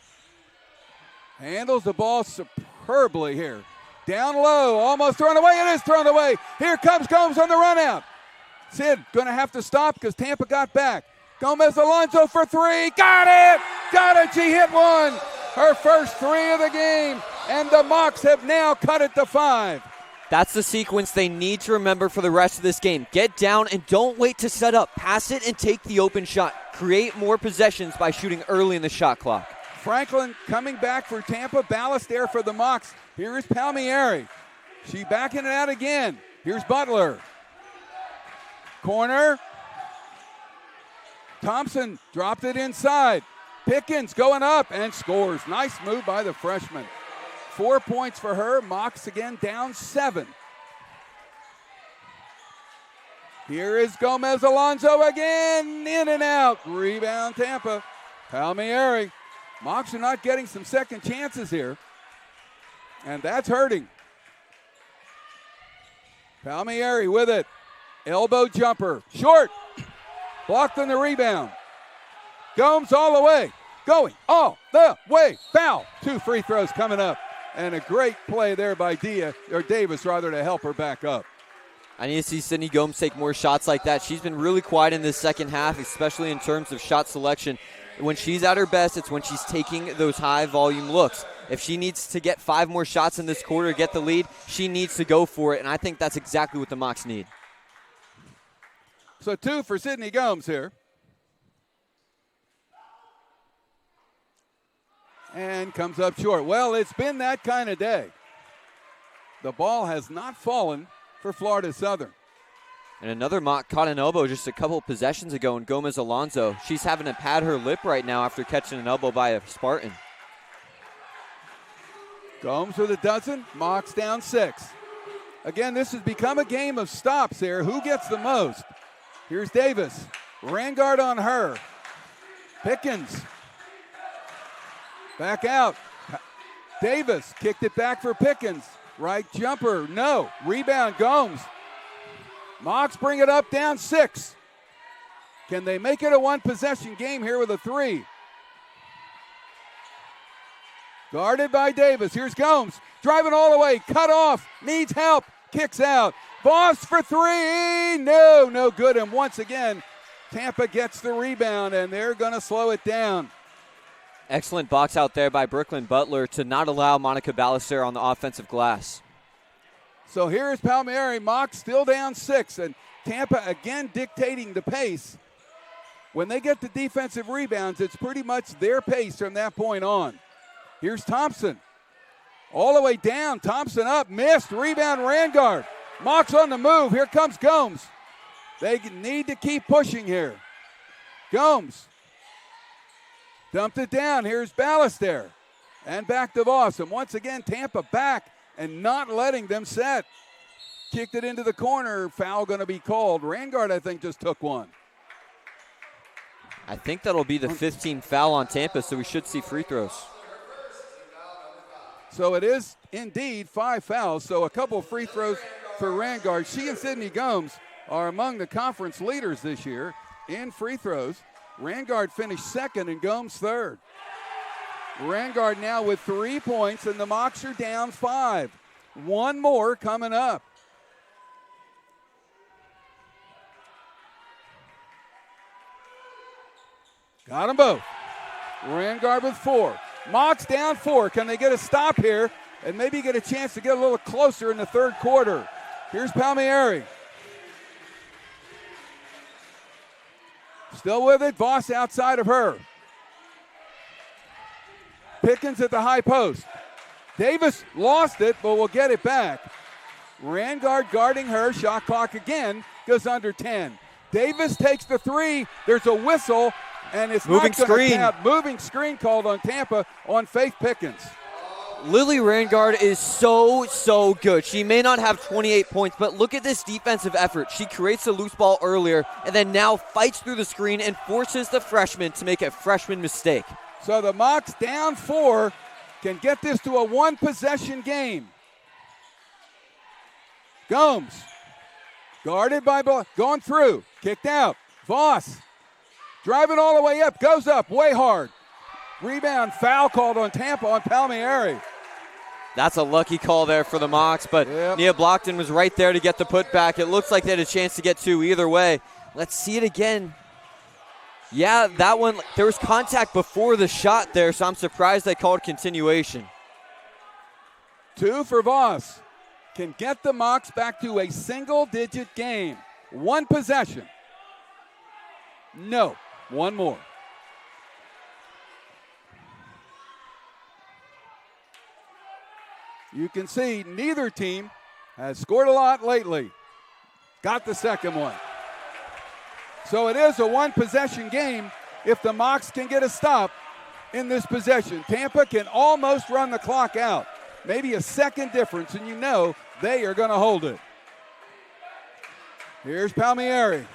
Handles the ball superbly here. Down low. Almost thrown away. It is thrown away. Here comes Gomes on the run out. Sid going to have to stop because Tampa got back. Gomez Alonso for 3. Got it. Got it. She hit one. Her first 3 of the game. And the Mocs have now cut it to 5. That's the sequence they need to remember for the rest of this game. Get down and don't wait to set up. Pass it and take the open shot. Create more possessions by shooting early in the shot clock. Franklin coming back for Tampa. Ballast there for the Mocs. Here is Palmieri. She backing it out again. Here's Butler. Corner. Thompson dropped it inside. Pickens going up and scores. Nice move by the freshman. 4 points for her. Mocs again down 7. Here is Gomez Alonso again. In and out. Rebound Tampa. Palmieri. Mocs are not getting some second chances here. And that's hurting. Palmieri with it. Elbow jumper. Short. Blocked on the rebound. Gomes all the way. Going all the way. Foul. 2 free throws coming up. And a great play there by Davis to help her back up. I need to see Sydney Gomes take more shots like that. She's been really quiet in this second half, especially in terms of shot selection. When she's at her best, it's when she's taking those high-volume looks. If she needs to get 5 more shots in this quarter to get the lead, she needs to go for it, and I think that's exactly what the Mocs need. So 2 for Sydney Gomes here. And comes up short. Well, it's been that kind of day. The ball has not fallen for Florida Southern. And another Mock caught an elbow just a couple possessions ago in Gomez Alonso. She's having to pad her lip right now after catching an elbow by a Spartan. Gomes with a dozen. Mocs down 6. Again, this has become a game of stops here. Who gets the most? Here's Davis. Rangard on her. Pickens. Back out. Davis kicked it back for Pickens. Right jumper. No. Rebound Gomes. Mocs bring it up down 6. Can they make it a 1-possession game here with a 3? Guarded by Davis. Here's Gomes. Driving all the way. Cut off. Needs help. Kicks out. Voss for 3. No good. And once again, Tampa gets the rebound, and they're going to slow it down. Excellent box out there by Brooklyn Butler to not allow Monica Ballester on the offensive glass. So here's Palmieri. Mocs still down 6, and Tampa again dictating the pace. When they get the defensive rebounds, it's pretty much their pace from that point on. Here's Thompson. All the way down. Thompson up. Missed. Rebound Rangard. Mocs on the move. Here comes Gomes. They need to keep pushing here. Gomes. Dumped it down. Here's Ballester. And back to Voss. And once again, Tampa back and not letting them set. Kicked it into the corner. Foul going to be called. Rangard, I think, just took one. I think that'll be the 15th foul on Tampa, so we should see free throws. So it is indeed 5 fouls. So a couple free throws for Rangard. She and Sydney Gomes are among the conference leaders this year in free throws. Rangard finished 2nd and Gomes 3rd. Rangard now with 3 points, and the Mocs are down 5. 1 more coming up. Got them both. Rangard with 4. Mocs down 4. Can they get a stop here and maybe get a chance to get a little closer in the 3rd quarter? Here's Palmieri. Still with it. Voss outside of her. Pickens at the high post. Davis lost it, but will get it back. Rangard guarding her. Shot clock again goes under 10. Davis takes the 3. There's a whistle, and it's moving not going to screen. count. Moving screen called on Tampa on Faith Pickens. Lily Rangard is so good. She may not have 28 points, but look at this defensive effort. She creates a loose ball earlier and then now fights through the screen and forces the freshman to make a freshman mistake. So the Mocs down 4 can get this to a 1-possession game. Gomes, guarded by going through, kicked out. Voss, driving all the way up, goes up way hard. Rebound, foul called on Tampa on Palmieri. That's a lucky call there for the Mocs, but Nia Blockton was right there to get the putback. It looks like they had a chance to get 2 either way. Let's see it again. Yeah, that one, there was contact before the shot there, so I'm surprised they called continuation. 2 for Voss. can get the Mocs back to a single-digit game. One possession. No, one more. You can see neither team has scored a lot lately. Got the second one. So it is a one-possession game if the Mocs can get a stop in this possession. Tampa can almost run the clock out. Maybe a second difference, and you know they are going to hold it. Here's Palmieri.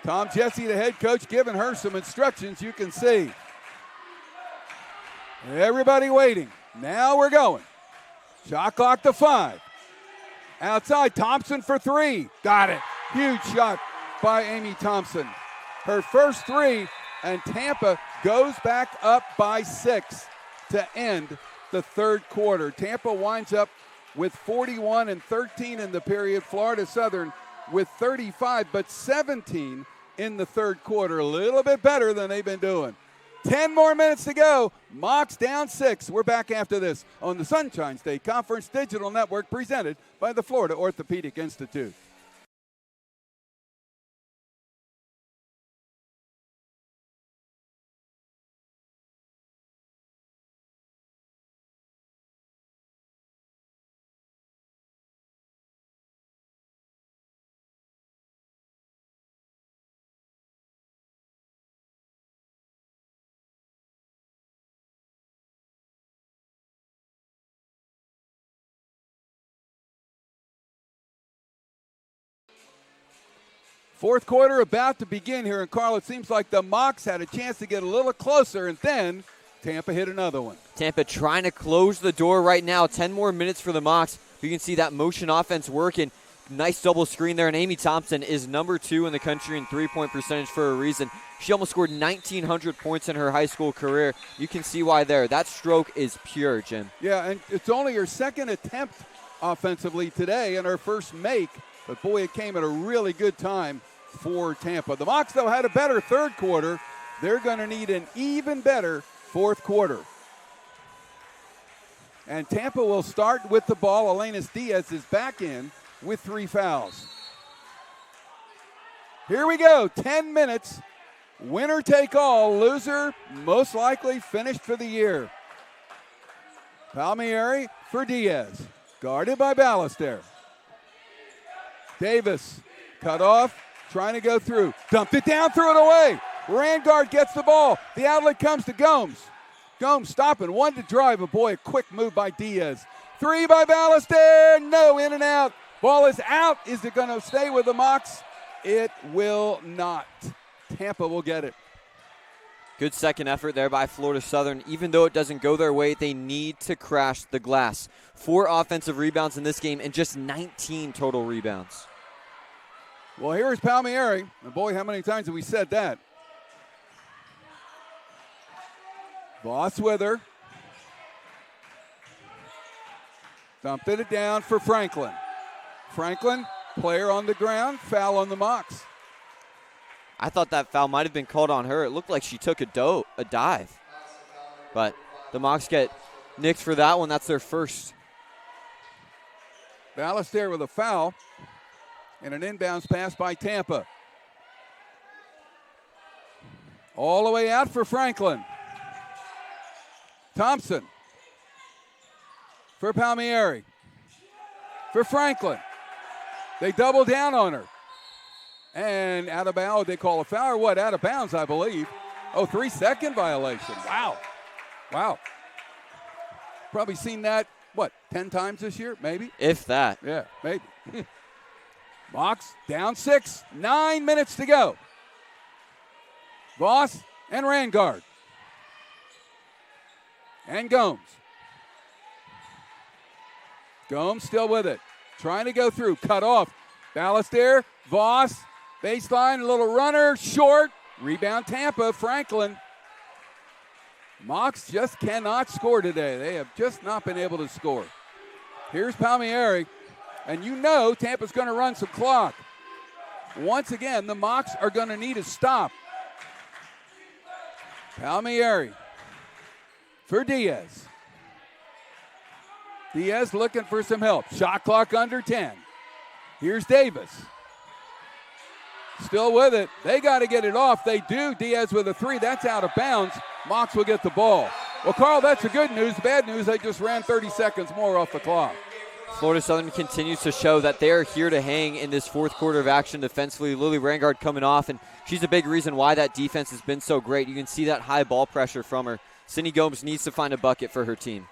Tom Jesse, the head coach, giving her some instructions you can see. Everybody waiting. Now we're going. Shot clock to 5. Outside, Thompson for 3. Got it. Huge shot by Amy Thompson. Her first 3, and Tampa goes back up by 6 to end the third quarter. Tampa winds up with 41 and 13 in the period. Florida Southern with 35, but 17 in the third quarter. A little bit better than they've been doing. 10 more minutes to go. Mocs down 6. We're back after this on the Sunshine State Conference Digital Network, presented by the Florida Orthopedic Institute. Fourth quarter about to begin here in Carl. It seems like the Mocs had a chance to get a little closer, and then Tampa hit another one. Tampa trying to close the door right now. 10 more minutes for the Mocs. You can see that motion offense working. Nice double screen there, and Amy Thompson is number 2 in the country in three-point percentage for a reason. She almost scored 1,900 points in her high school career. You can see why there. That stroke is pure, Jim. Yeah, and it's only her second attempt offensively today and her first make, but boy, it came at a really good time for Tampa. The Mocs, though, had a better third quarter. They're going to need an even better fourth quarter. And Tampa will start with the ball. Elenis Diaz is back in with 3 fouls. Here we go, 10 minutes. Winner take all, loser most likely finished for the year. Palmieri for Diaz, guarded by Ballester. Davis cut off, trying to go through. Dumped it down, threw it away. Rangard gets the ball. The outlet comes to Gomes. Gomes stopping, one to drive. But boy, a quick move by Diaz. 3 by Ballester. No, in and out. Ball is out. Is it going to stay with the Mocs? It will not. Tampa will get it. Good second effort there by Florida Southern. Even though it doesn't go their way, they need to crash the glass. 4 offensive rebounds in this game and just 19 total rebounds. Well, here is Palmieri. And boy, how many times have we said that? Voss with her. Dumped it down for Franklin. Franklin, player on the ground, foul on the Mocs. I thought that foul might have been called on her. It looked like she took a dive. But the Mocs get nicked for that one. That's their first. Ballester with a foul. And an inbounds pass by Tampa. All the way out for Franklin. Thompson. For Palmieri. For Franklin. They double down on her. And out of bounds, they call a foul or what? Out of bounds, I believe. Oh, 3-second violation. Wow. Wow. Probably seen that, 10 times this year, maybe? If that. Yeah, maybe. Mocs down 6, 9 minutes to go. Voss and Rangard. And Gomes. Gomes still with it. Trying to go through. Cut off. Ballester, Voss, baseline, a little runner, short. Rebound Tampa, Franklin. Mocs just cannot score today. They have just not been able to score. Here's Palmieri. And you know Tampa's going to run some clock. Once again, the Mocs are going to need a stop. Palmieri for Diaz. Diaz looking for some help. Shot clock under 10. Here's Davis. Still with it. They got to get it off. They do. Diaz with a three. That's out of bounds. Mox will get the ball. Well, Carl, that's the good news. Bad news, they just ran 30 seconds more off the clock. Florida Southern continues to show that they are here to hang in this fourth quarter of action defensively. Lily Rangard coming off, and she's a big reason why that defense has been so great. You can see that high ball pressure from her. Sydney Gomes needs to find a bucket for her team.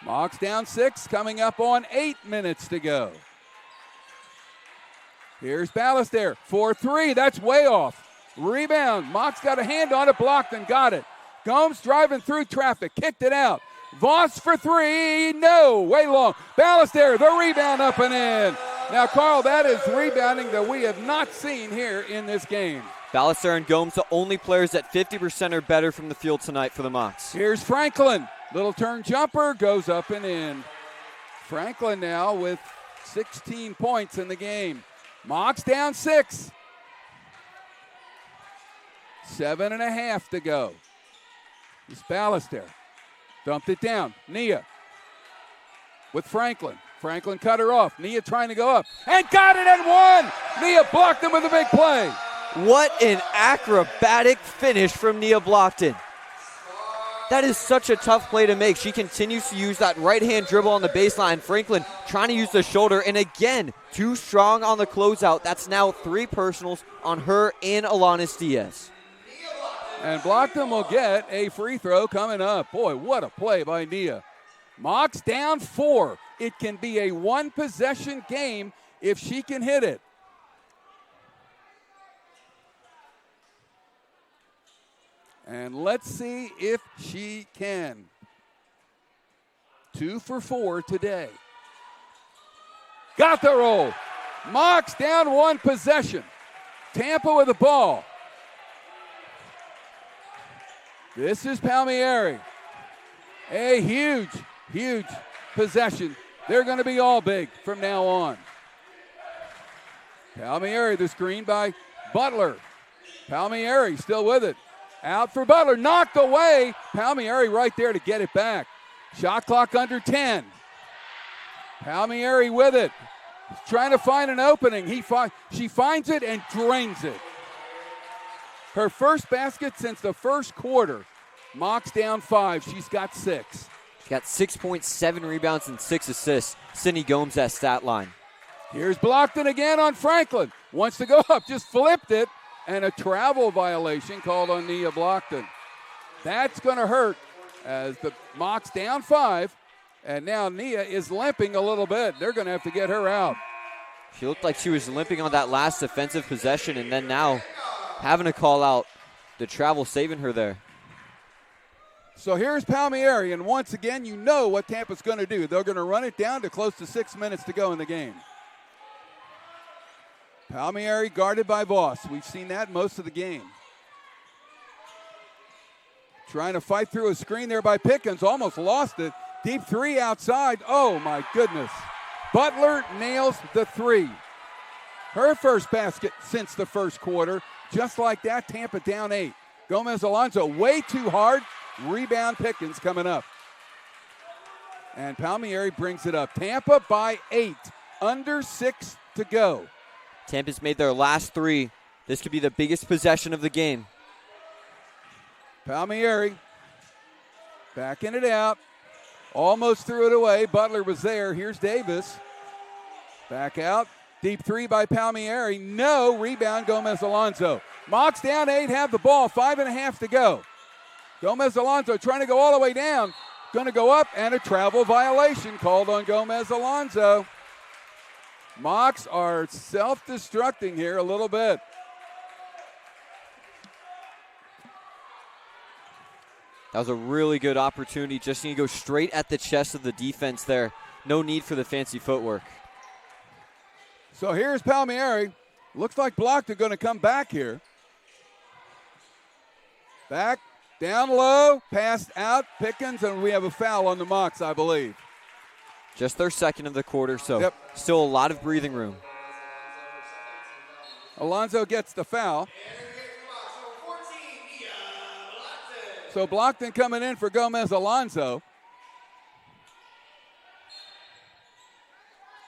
Mox down 6, coming up on 8 minutes to go. Here's Ballester for 3. That's way off. Rebound. Mox got a hand on it, blocked and got it. Gomes driving through traffic, kicked it out. Voss for 3. No, way long. Ballester, the rebound up and in. Now, Carl, that is rebounding that we have not seen here in this game. Ballester and Gomes, the only players at 50% or better from the field tonight for the Mox. Here's Franklin. Little turn jumper, goes up and in. Franklin now with 16 points in the game. Mox down 6. 7.5 to go. It's Ballester. Dumped it down. Nia with Franklin. Franklin cut her off. Nia trying to go up. And got it and won! Nia blocked him with a big play. What an acrobatic finish from Nia Blockton. That is such a tough play to make. She continues to use that right-hand dribble on the baseline. Franklin trying to use the shoulder, and again, too strong on the closeout. That's now 3 personals on her and Alanis Diaz. And Blockton will get a free throw coming up. Boy, what a play by Nia. Mox down 4. It can be a 1-possession game if she can hit it. And let's see if she can. 2 for 4 today. Got the roll. Mox down 1 possession. Tampa with the ball. This is Palmieri. A huge, huge possession. They're going to be all big from now on. Palmieri, the screen by Butler. Palmieri still with it. Out for Butler, knocked away. Palmieri right there to get it back. Shot clock under 10. Palmieri with it. Trying to find an opening. She finds it and drains it. Her first basket since the first quarter. Mox down 5. She's got 6. She got 6.7 rebounds and 6 assists. Sydney Gomes, that stat line. Here's Blockton again on Franklin. Wants to go up, just flipped it. And a travel violation called on Nia Blockton. That's going to hurt as the Mox down 5. And now Nia is limping a little bit. They're going to have to get her out. She looked like she was limping on that last defensive possession, and then now having to call out the travel, saving her there. So here's Palmieri, and once again, you know what Tampa's going to do. They're going to run it down to close to 6 minutes to go in the game. Palmieri guarded by Voss. We've seen that most of the game. Trying to fight through a screen there by Pickens. Almost lost it. Deep 3 outside. Oh, my goodness. Butler nails the 3. Her first basket since the first quarter. Just like that, Tampa down 8. Gomez Alonso way too hard. Rebound Pickens coming up. And Palmieri brings it up. Tampa by 8. Under 6 to go. Tampa's made their last 3. This could be the biggest possession of the game. Palmieri backing it out. Almost threw it away. Butler was there. Here's Davis. Back out. Deep 3 by Palmieri. No. Rebound Gomez Alonso. Mox down 8. Have the ball. 5.5 to go. Gomez Alonso trying to go all the way down. Going to go up, and a travel violation called on Gomez Alonso. Mox are self-destructing here a little bit. That was a really good opportunity. Just need to go straight at the chest of the defense there. No need for the fancy footwork. So here's Palmieri. Looks like Blockton going to come back here. Back, down low, passed out, Pickens, and we have a foul on the Mox, I believe. Just their second of the quarter, so still a lot of breathing room. Alonso gets the foul. So Blockton coming in for Gomez Alonso.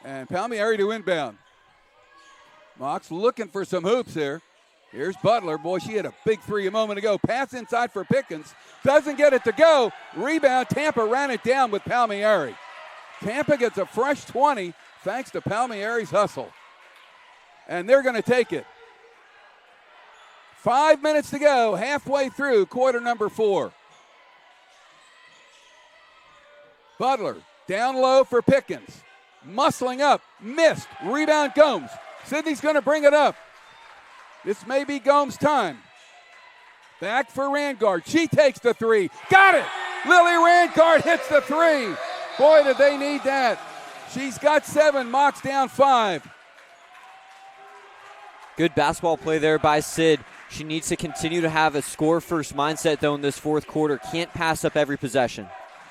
And Palmieri to inbound. Mox looking for some hoops here. Here's Butler. Boy, she had a big three a moment ago. Pass inside for Pickens. Doesn't get it to go. Rebound. Tampa ran it down with Palmieri. Tampa gets a fresh 20 thanks to Palmieri's hustle. And they're going to take it. 5 minutes to go, halfway through quarter number 4. Butler down low for Pickens. Muscling up, missed. Rebound Gomes. Sydney's going to bring it up. This may be Gomes' time. Back for Rangard. She takes the three. Got it! Lily Rangard hits the three. Boy, did they need that. She's got 7, Mox down 5. Good basketball play there by Sid. She needs to continue to have a score-first mindset, though, in this fourth quarter. Can't pass up every possession.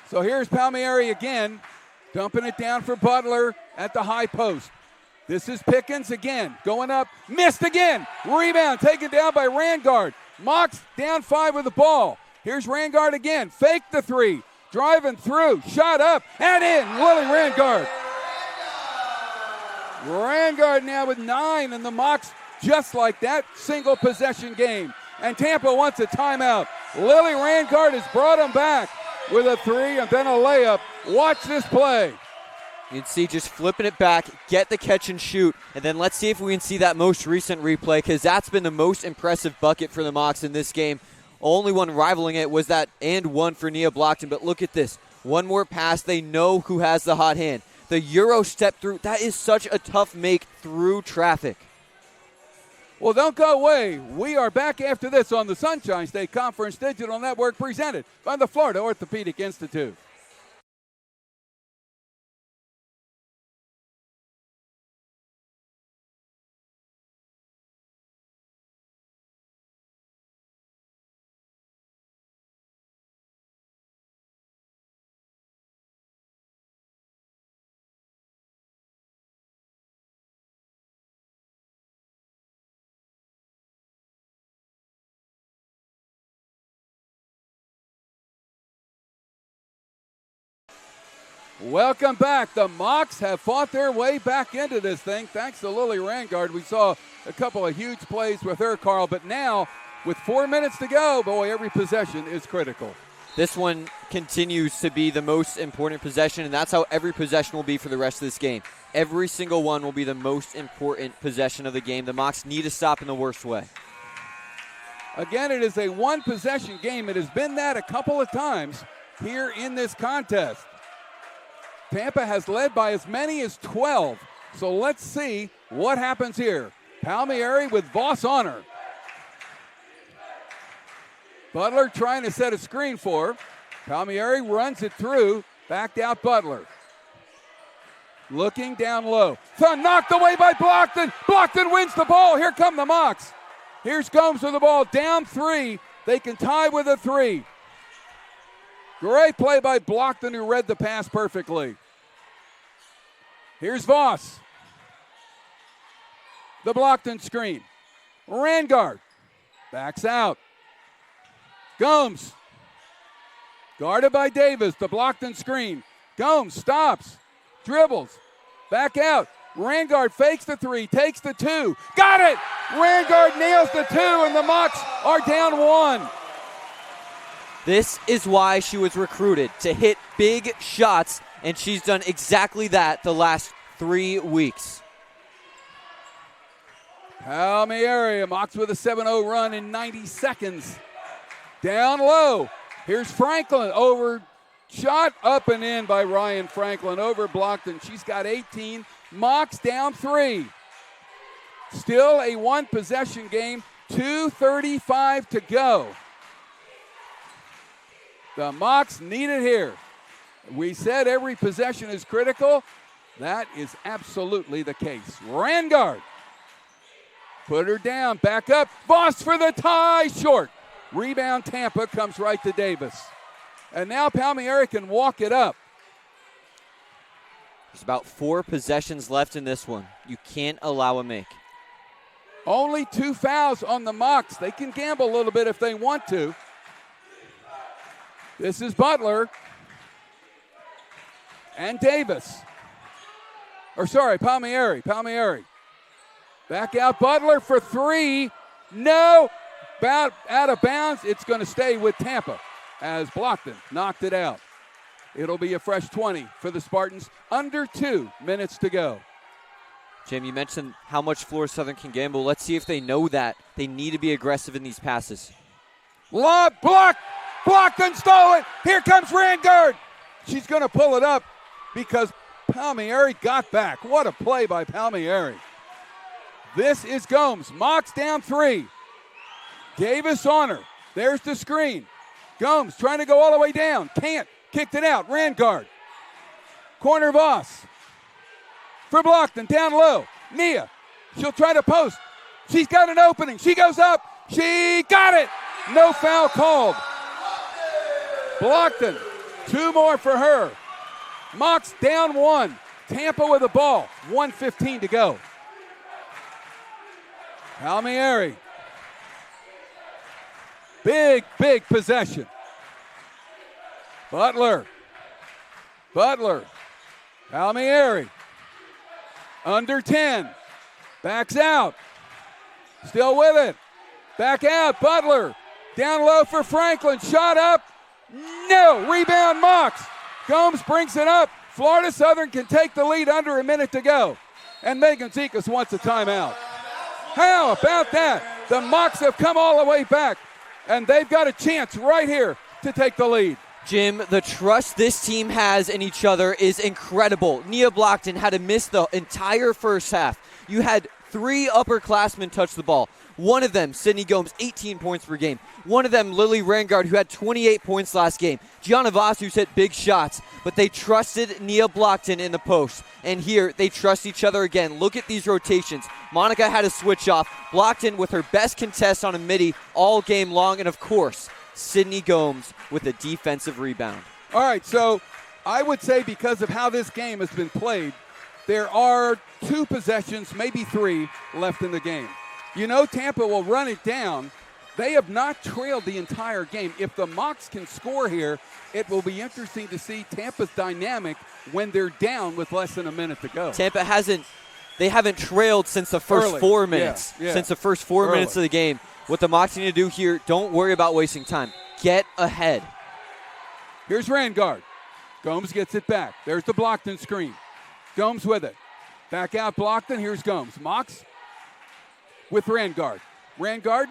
So here's Palmieri again, dumping it down for Butler at the high post. This is Pickens again, going up, missed again. Rebound taken down by Rangard. Mox down 5 with the ball. Here's Rangard again, fake the three, driving through, shot up, and in, Lily Rangard. Rangard now with 9, and the Mox just like that, single possession game. And Tampa wants a timeout. Lily Rangard has brought them back with a 3 and then a layup. Watch this play. You can see just flipping it back, get the catch and shoot, and then let's see if we can see that most recent replay, because that's been the most impressive bucket for the Mox in this game. Only one rivaling it was that and one for Nia Blockton, but look at this. One more pass, they know who has the hot hand. The Euro step through, that is such a tough make through traffic. Well, don't go away. We are back after this on the Sunshine State Conference Digital Network, presented by the Florida Orthopedic Institute. Welcome back. The Mox have fought their way back into this thing thanks to Lily Rangard. We saw a couple of huge plays with her, Carl, but now with 4 minutes to go, boy, every possession is critical. This one continues to be the most important possession, and that's how every possession will be for the rest of this game. Every single one will be the most important possession of the game. The Mox need to stop in the worst way. Again, it is a one-possession game. It has been that a couple of times here in this contest. Tampa has led by as many as 12. So let's see what happens here. Palmieri with Voss on her. Butler trying to set a screen for her. Palmieri runs it through. Backed out Butler. Looking down low. Knocked away by Blockton. Blockton wins the ball. Here come the Mox. Here's Gomes with the ball. Down 3. They can tie with a 3. Great play by Blockton, who read the pass perfectly. Here's Voss. The Blockton screen. Rangard backs out. Gomes. Guarded by Davis. The Blockton screen. Gomes stops. Dribbles. Back out. Rangard fakes the 3. Takes the 2. Got it! Rangard nails the 2, and the Mox are down 1. This is why she was recruited, to hit big shots, and she's done exactly that the last 3 weeks. Palmieri, Mox with a 7-0 run in 90 seconds. Down low. Here's Franklin. Over shot up and in by Ryan Franklin. Over Blockton. She's got 18. Mox down 3. Still a one-possession game. 2:35 to go. The Mox need it here. We said every possession is critical. That is absolutely the case. Rangard. Put her down. Back up. Voss for the tie. Short. Rebound Tampa comes right to Davis. And now Palmieri can walk it up. There's about 4 possessions left in this one. You can't allow a make. Only 2 fouls on the Mox. They can gamble a little bit if they want to. This is Butler and Davis. Palmieri. Back out Butler for three. No. Out of bounds. It's going to stay with Tampa as Blockton knocked it out. It'll be a fresh 20 for the Spartans. Under 2 minutes to go. Jim, you mentioned how much Florida Southern can gamble. Let's see if they know that. They need to be aggressive in these passes. Lob blocked and stolen. Here comes Rangard. She's going to pull it up because Palmieri got back. What a play by Palmieri. This is Gomes. Mox down 3. Davis on her. There's the screen. Gomes trying to go all the way down. Can't. Kicked it out. Rangard. Corner Voss. For Blockton. Down low. Nia. She'll try to post. She's got an opening. She goes up. She got it. No foul called. Blockton. 2 more for her. Mox down 1. Tampa with the ball. 1:15 to go. Palmieri. Big possession. Butler. Palmieri. Under 10. Backs out. Still with it. Back out. Butler. Down low for Franklin. Shot up. No. Rebound Mox. Gomes brings it up. Florida Southern can take the lead under a minute to go. And Megan Zekas wants a timeout. How about that? The Mox have come all the way back. And they've got a chance right here to take the lead. Jim, the trust this team has in each other is incredible. Nia Blockton had to miss the entire first half. You had 3 upperclassmen touch the ball. One of them, Sydney Gomes, 18 points per game. One of them, Lily Rangard, who had 28 points last game. Gianna Voss, who's hit big shots, but they trusted Nia Blockton in the post. And here, they trust each other again. Look at these rotations. Monica had a switch off. Blockton with her best contest on a midi all game long. And, of course, Sydney Gomes with a defensive rebound. All right, so I would say because of how this game has been played, there are 2 possessions, maybe 3, left in the game. You know Tampa will run it down. They have not trailed the entire game. If the Mox can score here, it will be interesting to see Tampa's dynamic when they're down with less than a minute to go. Tampa haven't trailed since the first 4 minutes. Yeah. Since the first 4 minutes of the game. What the Mox need to do here, don't worry about wasting time. Get ahead. Here's Rangard. Gomes gets it back. There's the Blockton screen. Gomes with it. Back out Blockton. Here's Gomes. Mox with Rangard. Rangard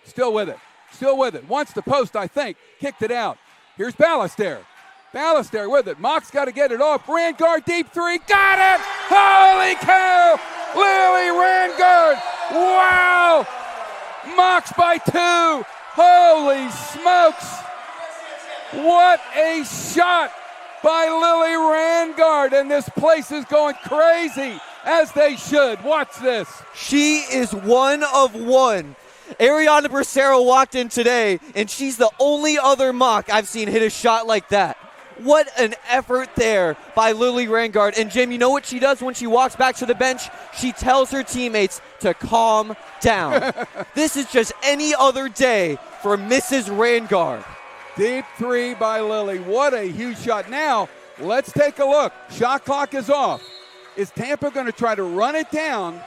still with it. Wants the post, I think. Kicked it out. Here's Ballester. Ballester with it. Mox got to get it off. Rangard deep 3. Got it! Holy cow! Lily Rangard! Wow! Mox by 2. Holy smokes! What a shot by Lily Rangard. And this place is going crazy, as they should. Watch this. She is 1 of 1. Ariana Bracero walked in today, and she's the only other Mock I've seen hit a shot like that. What an effort there by Lily Rangard. And Jim, you know what she does when she walks back to the bench? She tells her teammates to calm down. This is just any other day for Mrs. Rangard. Deep 3 by Lily. What a huge shot. Now, let's take a look. Shot clock is off. Is Tampa going to try to run it down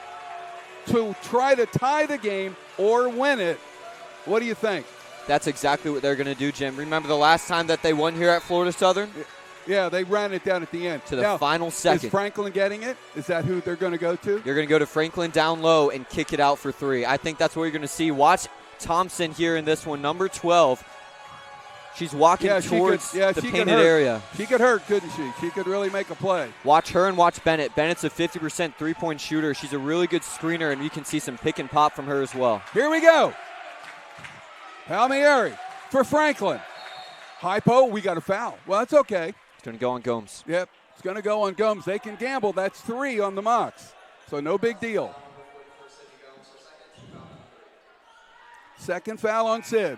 to try to tie the game or win it? What do you think? That's exactly what they're going to do, Jim. Remember the last time that they won here at Florida Southern? Yeah, they ran it down at the end. To the final second. Is Franklin getting it? Is that who they're going to go to? You're going to go to Franklin down low and kick it out for 3. I think that's what you're going to see. Watch Thompson here in this one, number 12. She's walking towards the painted area. She could hurt, couldn't she? She could really make a play. Watch her and watch Bennett. Bennett's a 50% three-point shooter. She's a really good screener, and you can see some pick and pop from her as well. Here we go. Palmieri for Franklin. Hypo, we got a foul. Well, that's okay. It's going to go on Gomes. Yep, it's going to go on Gomes. They can gamble. That's 3 on the Mox. So no big deal. Second foul on Sid.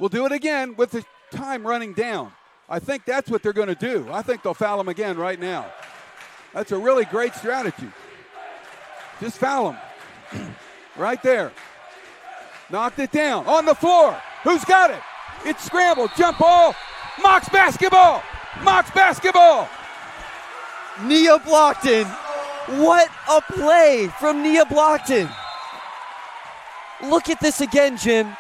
We'll do it again with the time running down. I think that's what they're going to do. I think they'll foul him again right now. That's a really great strategy. Just foul him. Right there. Knocked it down. On the floor. Who's got it? It's scrambled. Jump ball. Mox basketball. Mox basketball. Nia Blockton. What a play from Nia Blockton. Look at this again, Jim.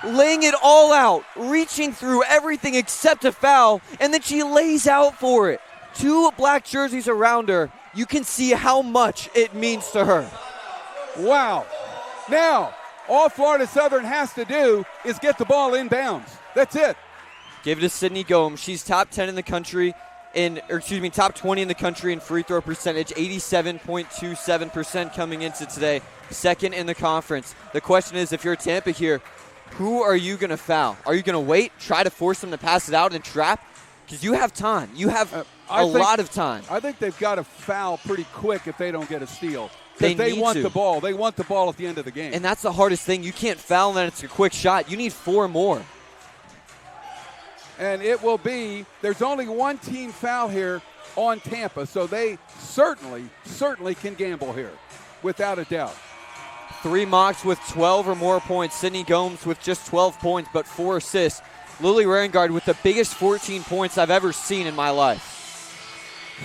Laying it all out, reaching through everything except a foul, and then she lays out for it. 2 black jerseys around her. You can see how much it means to her. Wow. Now, all Florida Southern has to do is get the ball inbounds. That's it. Give it to Sydney Gomes. She's top 10 in the country top 20 in the country in free throw percentage, 87.27% coming into today, second in the conference. The question is, if you're Tampa here, who are you going to foul? Are you going to wait, try to force them to pass it out and trap? Because you have time. You have a lot of time. I think they've got to foul pretty quick if they don't get a steal. They want the ball. They want the ball at the end of the game. And that's the hardest thing. You can't foul and then it's a quick shot. You need 4 more. And it will be, there's only one team foul here on Tampa, so they certainly can gamble here, without a doubt. 3 mocks with 12 or more points. Sydney Gomes with just 12 points, but 4 assists. Lily Rangard with the biggest 14 points I've ever seen in my life.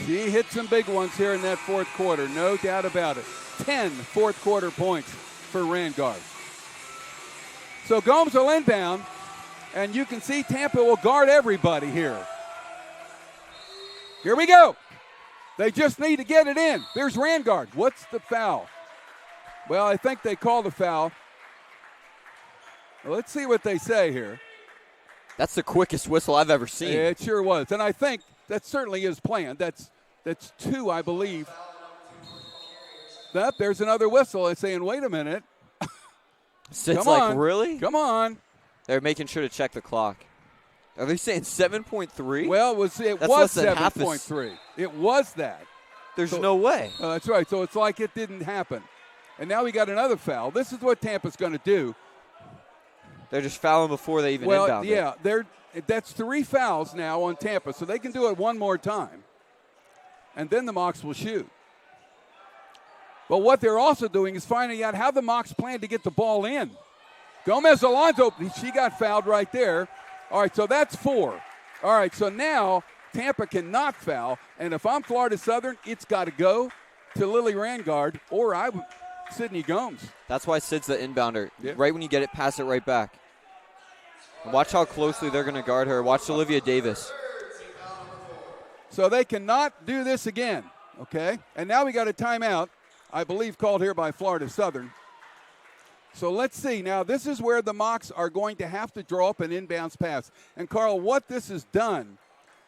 She hit some big ones here in that fourth quarter, no doubt about it. 10 fourth quarter points for Rangard. So Gomes will inbound, and you can see Tampa will guard everybody here. Here we go. They just need to get it in. There's Rangard. What's the foul? Well, I think they called a foul. Well, let's see what they say here. That's the quickest whistle I've ever seen. It sure was. And I think that certainly is planned. That's 2, I believe. There's another whistle. It's saying, wait a minute. Sid's like, really? Come on. They're making sure to check the clock. Are they saying 7.3? Well, it was 7.3. It was that. There's no way. That's right. So it's like it didn't happen. And now we got another foul. This is what Tampa's going to do. They're just fouling before they even inbound it. That's 3 fouls now on Tampa, so they can do it one more time. And then the Mocs will shoot. But what they're also doing is finding out how the Mocs plan to get the ball in. Gomez Alonso, she got fouled right there. All right, so that's 4. All right, so now Tampa cannot foul. And if I'm Florida Southern, it's got to go to Lily Rangard or Sydney Gomes. That's why Sid's the inbounder. Yeah. Right when you get it, pass it right back. And watch how closely they're going to guard her. Watch Olivia Davis. So they cannot do this again, okay? And now we got a timeout, I believe called here by Florida Southern. So let's see. Now, this is where the Mocs are going to have to draw up an inbounds pass. And, Carl, what this has done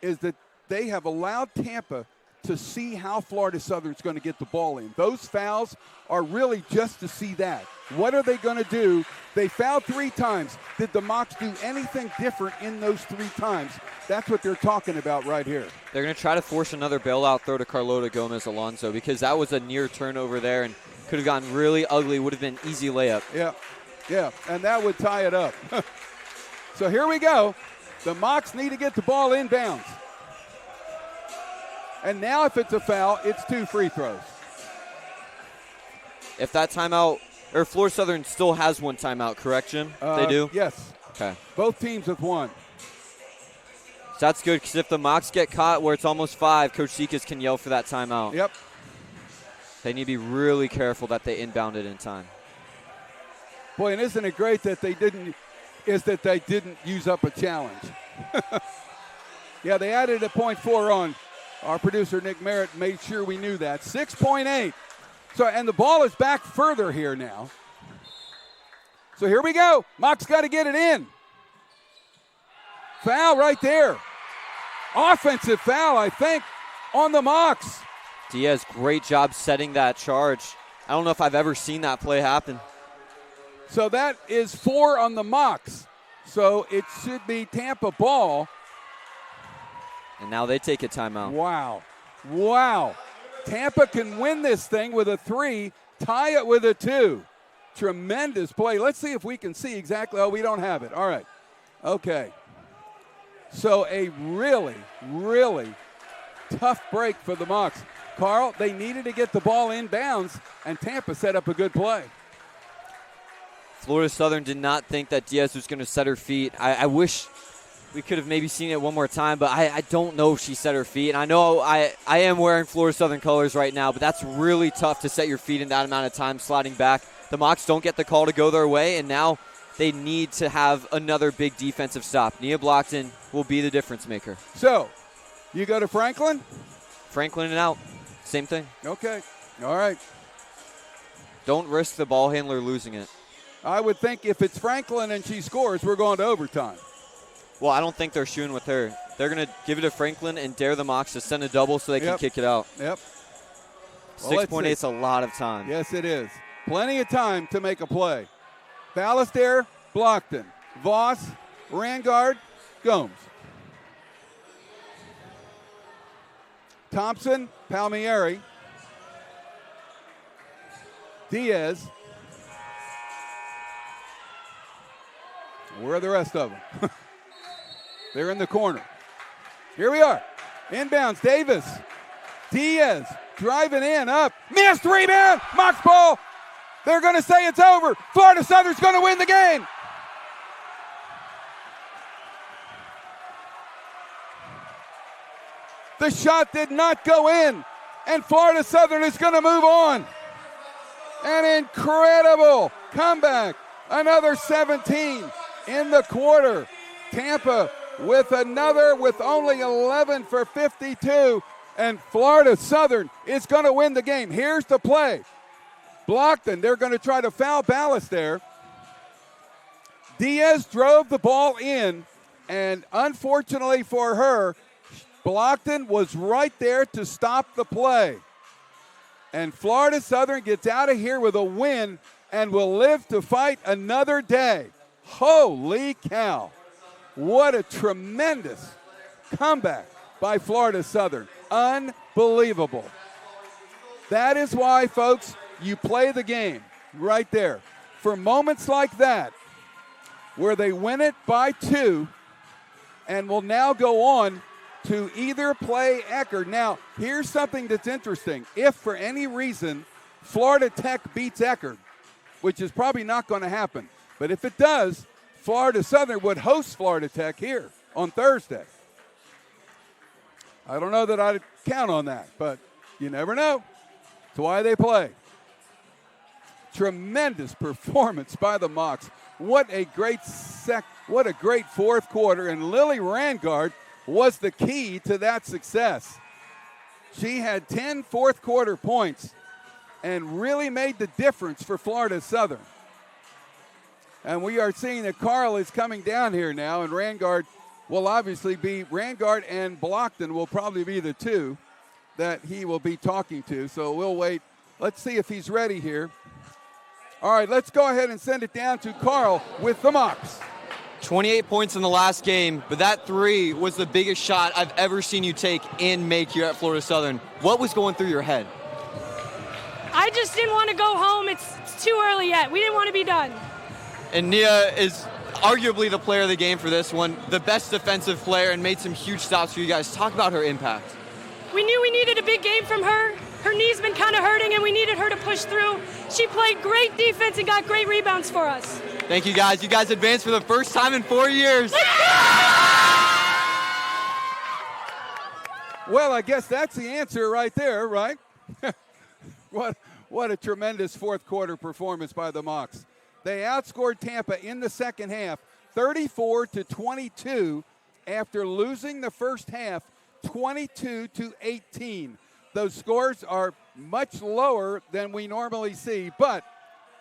is that they have allowed Tampa to see how Florida Southern's going to get the ball in. Those fouls are really just to see that. What are they going to do? They fouled 3 times. Did the Mocs do anything different in those 3 times? That's what they're talking about right here. They're going to try to force another bailout throw to Carlota Gomez Alonso because that was a near turnover there and could have gotten really ugly. Would have been an easy layup. Yeah, and that would tie it up. So here we go. The Mocs need to get the ball inbounds. And now if it's a foul, it's 2 free throws. If that timeout, or Florida Southern still has 1 timeout, correct, Jim? They do? Yes. Okay. Both teams with 1. So that's good because if the Mocs get caught where it's almost 5, Coach Sekas can yell for that timeout. Yep. They need to be really careful that they inbound it in time. Boy, and isn't it great that they didn't use up a challenge? Yeah, they added a .4 on. Our producer, Nick Merritt, made sure we knew that. 6.8. So, and the ball is back further here now. So here we go. Mocs got to get it in. Foul right there. Offensive foul, I think, on the Mocs. Diaz, great job setting that charge. I don't know if I've ever seen that play happen. So that is 4 on the Mocs. So it should be Tampa ball. And now they take a timeout. Wow. Tampa can win this thing with a 3, tie it with a 2. Tremendous play. Let's see if we can see exactly. Oh, we don't have it. All right. Okay. So a really, really tough break for the Mocs. Carl, they needed to get the ball inbounds, and Tampa set up a good play. Florida Southern did not think that Diaz was going to set her feet. I wish we could have maybe seen it one more time, but I don't know if she set her feet. And I know I am wearing Florida Southern colors right now, but that's really tough to set your feet in that amount of time sliding back. The Mocs don't get the call to go their way, and now they need to have another big defensive stop. Nia Blockton will be the difference maker. So, you go to Franklin? Franklin and out. Same thing. Okay. All right. Don't risk the ball handler losing it. I would think if it's Franklin and she scores, we're going to overtime. Well, I don't think they're shooting with her. They're going to give it to Franklin and dare the Mocs to send a double so they can kick it out. Yep. 6.8 is a lot of time. Yes, it is. Plenty of time to make a play. Ballastair, Blockton, Voss, Rangard, Gomes. Thompson, Palmieri, Diaz. Where are the rest of them? They're in the corner. Here we are. Inbounds, Davis. Diaz driving in, up. Missed rebound. Mocs ball. They're going to say it's over. Florida Southern's going to win the game. The shot did not go in, and Florida Southern is going to move on. An incredible comeback. Another 17 in the quarter. Tampa with only 11 for 52, and Florida Southern is going to win the game. Here's the play. Blockton, they're going to try to foul Ballastair. Diaz drove the ball in, and unfortunately for her, Blockton was right there to stop the play. And Florida Southern gets out of here with a win and will live to fight another day. Holy cow. What a tremendous comeback by Florida Southern. Unbelievable. That is why, folks, you play the game right there. For moments like that, where they win it by 2 and will now go on to either play Eckerd. Now, here's something that's interesting. If for any reason Florida Tech beats Eckerd, which is probably not going to happen, but if it does, Florida Southern would host Florida Tech here on Thursday. I don't know that I'd count on that, but you never know. That's why they play. Tremendous performance by the Mocs. What a great fourth quarter, and Lily Rangard was the key to that success. She had 10 fourth quarter points and really made the difference for Florida Southern. And we are seeing that Carl is coming down here now, and Rangard will obviously be, Rangard and Blockton will probably be the two that he will be talking to. So we'll wait. Let's see if he's ready here. All right, let's go ahead and send it down to Carl with the Mocs. 28 points in the last game, but that 3 was the biggest shot I've ever seen you take and make here at Florida Southern. What was going through your head? I just didn't want to go home. It's too early yet. We didn't want to be done. And Nia is arguably the player of the game for this one, the best defensive player, and made some huge stops for you guys. Talk about her impact. We knew we needed a big game from her. Her knee's been kind of hurting, and we needed her to push through. She played great defense and got great rebounds for us. Thank you, guys. You guys advanced for the first time in 4 years. Well, I guess that's the answer right there, right? What a tremendous fourth quarter performance by the Mocs. They outscored Tampa in the second half 34-22 after losing the first half 22-18. Those scores are much lower than we normally see, but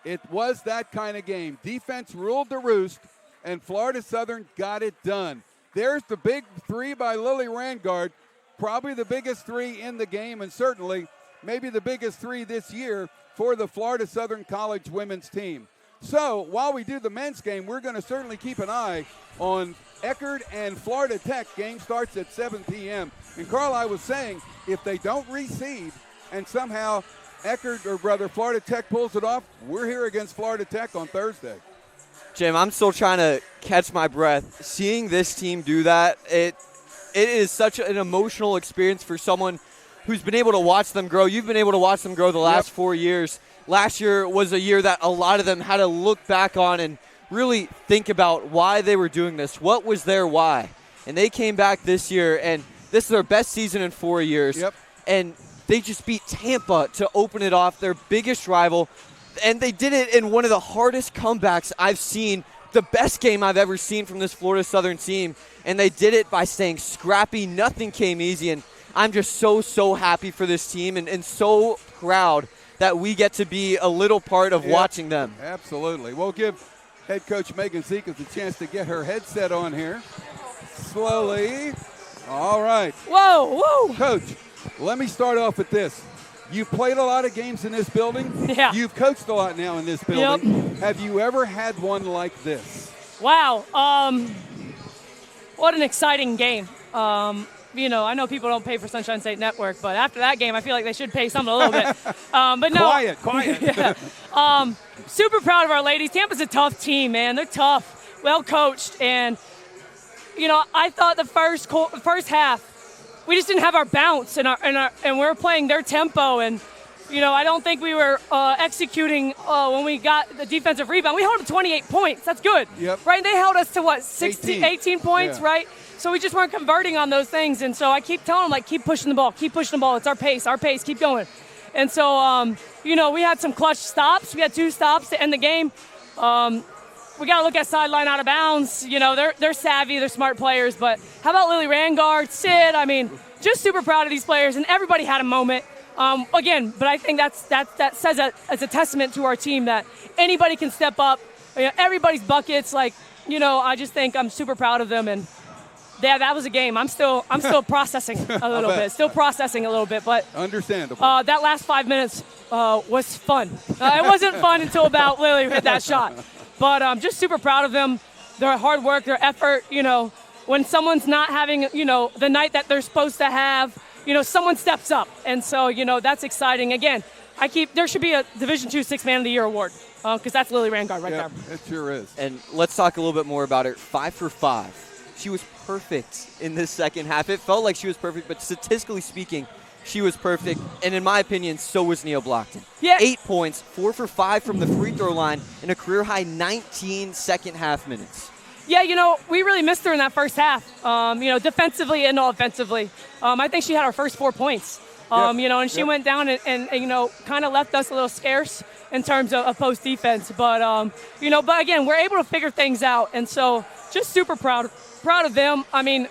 it was that kind of game. Defense ruled the roost, and Florida Southern got it done. There's the big 3 by Lily Rangard, probably the biggest 3 in the game, and certainly maybe the biggest 3 this year for the Florida Southern College women's team. So while we do the men's game, we're going to certainly keep an eye on Eckerd and Florida Tech. Game starts at 7 p.m. And Carl, I was saying, if they don't reseed and somehow Florida Tech pulls it off, we're here against Florida Tech on Thursday. Jim, I'm still trying to catch my breath. Seeing this team do that, it is such an emotional experience for someone who's been able to watch them grow. You've been able to watch them grow the last 4 years. Last year was a year that a lot of them had to look back on and really think about why they were doing this. What was their why? and they came back this year, and this is their best season in 4 years. Yep. And they just beat Tampa to open it off, their biggest rival. And they did it in one of the hardest comebacks I've seen, the best game I've ever seen from this Florida Southern team. And they did it by staying scrappy. Nothing came easy. And I'm just so happy for this team and so proud that we get to be a little part of watching them. Absolutely. We'll give head coach Megan Zekas a chance to get her headset on here. Slowly. All right. Whoa. Coach, let me start off with this. You've played a lot of games in this building. Yeah. You've coached a lot now in this building. Have you ever had one like this? Wow. What an exciting game. I know people don't pay for Sunshine State Network, but after that game, I feel like they should pay something a little bit. But no. Quiet. Yeah. Super proud of our ladies. Tampa's a tough team, man. They're tough, well coached, and I thought the first half, we just didn't have our bounce, and we were playing their tempo, and I don't think we were executing when we got the defensive rebound. We held them 28 points. That's good. Yep. Right? They held us to what, 18 points, Yeah. right? So we just weren't converting on those things, and so I keep telling them, keep pushing the ball. It's our pace, keep going. And so, we had some clutch stops. We had 2 stops to end the game. We got to look at sideline out of bounds. They're savvy, they're smart players. But how about Lily Rangard, Sid? I mean, just super proud of these players, and everybody had a moment. But I think that says as a testament to our team that anybody can step up. Everybody's buckets. I just think I'm super proud of them, and that was a game. I'm still processing a little bit. Still processing a little bit, but understandable. That last 5 minutes was fun. It wasn't fun until about Lily hit that shot. But I'm just super proud of them, their hard work, their effort. When someone's not having, the night that they're supposed to have, someone steps up. And so, that's exciting. Again, there should be a Division II Sixth Man of the Year award because that's Lily Rangard right there. It sure is. And let's talk a little bit more about her. 5 for 5. She was perfect in this second half. It felt like she was perfect, but statistically speaking, she was perfect. And in my opinion, so was Nia Blockton. Yeah. 8 points, 4 for 5 from the free throw line, and a career-high 19 second-half minutes. Yeah, we really missed her in that first half, defensively and offensively. I think she had our first 4 points, and she went down and kind of left us a little scarce in terms of post defense. But, but again, we're able to figure things out. And so just super proud of them. I mean,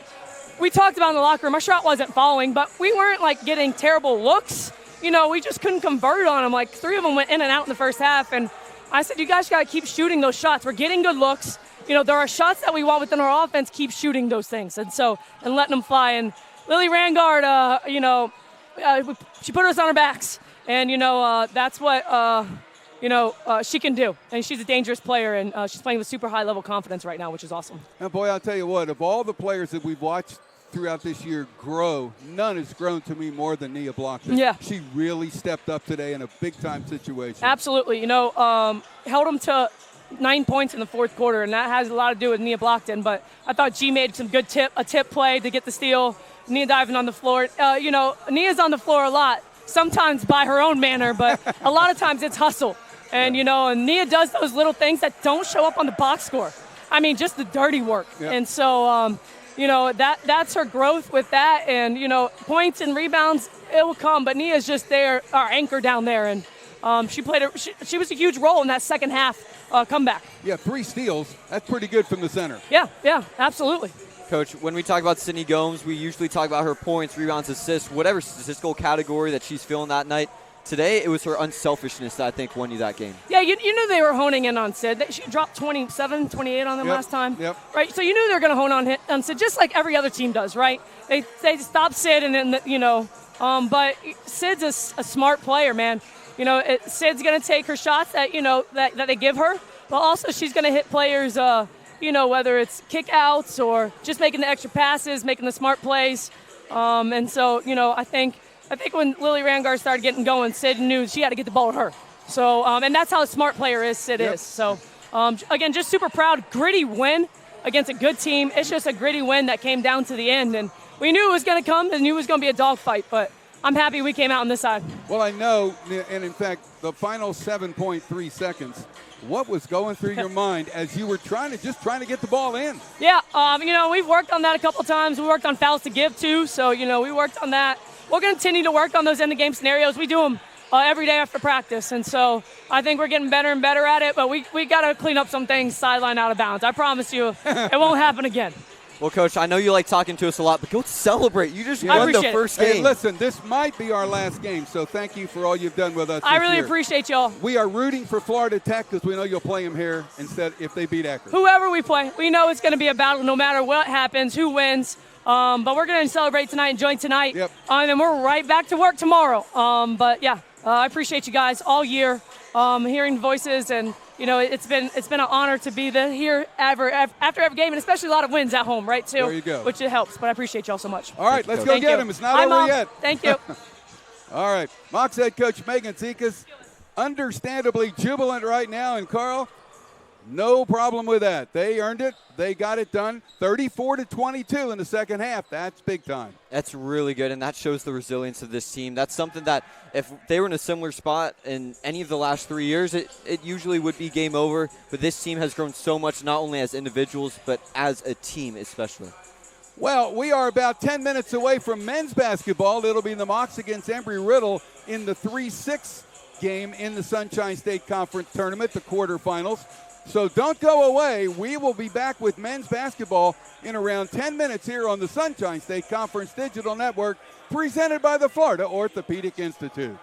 we talked about in the locker room, our shot wasn't falling, but we weren't getting terrible looks. We just couldn't convert on them. 3 of them went in and out in the first half. And I said, you guys got to keep shooting those shots. We're getting good looks. There are shots that we want within our offense. Keep shooting those things. And letting them fly. And Lily Rangard, she put us on her backs. And, that's what, she can do. And she's a dangerous player. And she's playing with super high-level confidence right now, which is awesome. And, boy, I'll tell you what, of all the players that we've watched throughout this year grow, none has grown to me more than Nia Blockton. Yeah. She really stepped up today in a big-time situation. Absolutely. Held them to 9 points in the fourth quarter, and that has a lot to do with Nia Blockton. But I thought G made some good a tip play to get the steal. Nia diving on the floor. Nia's on the floor a lot, sometimes by her own manner, but a lot of times it's hustle. And, and Nia does those little things that don't show up on the box score. I mean, just the dirty work. Yep. And so, that's her growth with that. And, points and rebounds, it will come. But Nia's just there, our anchor down there. And she was a huge role in that second half comeback. Yeah, 3 steals. That's pretty good from the center. Yeah, absolutely. Coach, when we talk about Sydney Gomes, we usually talk about her points, rebounds, assists, whatever statistical category that she's feeling that night. Today, it was her unselfishness that I think won you that game. Yeah, you knew they were honing in on Sid. She dropped 27, 28 on them last time. Yep. Right? So you knew they were going to hone on Sid, just like every other team does, right? They stop Sid, and then, but Sid's a smart player, man. Sid's going to take her shots that, that they give her, but also she's going to hit players, whether it's kick-outs or just making the extra passes, making the smart plays. And so, I think when Lily Rangard started getting going, Sid knew she had to get the ball to her. So, and that's how a smart player is, Sid is. So, again, just super proud. Gritty win against a good team. It's just a gritty win that came down to the end. And we knew it was going to come and knew it was going to be a dogfight. But I'm happy we came out on this side. Well, I know, and in fact, the final 7.3 seconds, what was going through your mind as you were trying to get the ball in? Yeah, we've worked on that a couple times. We worked on fouls to give too, so we worked on that. We'll continue to work on those end of game scenarios. We do them every day after practice, and so I think we're getting better and better at it. But we got to clean up some things sideline out of bounds. I promise you, it won't happen again. Well, Coach, I know you like talking to us a lot, but go celebrate. You just won the first game. Hey, listen, this might be our last game, so thank you for all you've done with us. I really year. appreciate y'all. We are rooting for Florida Tech because we know you'll play them here instead if they beat Akron. Whoever we play, we know it's going to be a battle no matter what happens, who wins. But we're going to celebrate tonight, enjoy tonight, yep. And then we're right back to work tomorrow. I appreciate you guys all year, hearing voices, and it's been an honor to be here after every game, and especially a lot of wins at home, right? Too. There you go. Which it helps, but I appreciate y'all so much. All right, let's go get him. It's not over Mom. yet. Thank you. All right, Mocs head coach Megan Zekas, understandably jubilant right now, and Carl, no problem with that. They earned it. They got it done. 34-22 in the second half. That's big time. That's really good, and that shows the resilience of this team. That's something that if they were in a similar spot in any of the last 3 years, it usually would be game over. But this team has grown so much, not only as individuals, but as a team especially. Well, we are about 10 minutes away from men's basketball. It'll be the Mocs against Embry-Riddle in the 3-6 game in the Sunshine State Conference Tournament, the quarterfinals. So don't go away. We will be back with men's basketball in around 10 minutes here on the Sunshine State Conference Digital Network, presented by the Florida Orthopedic Institute.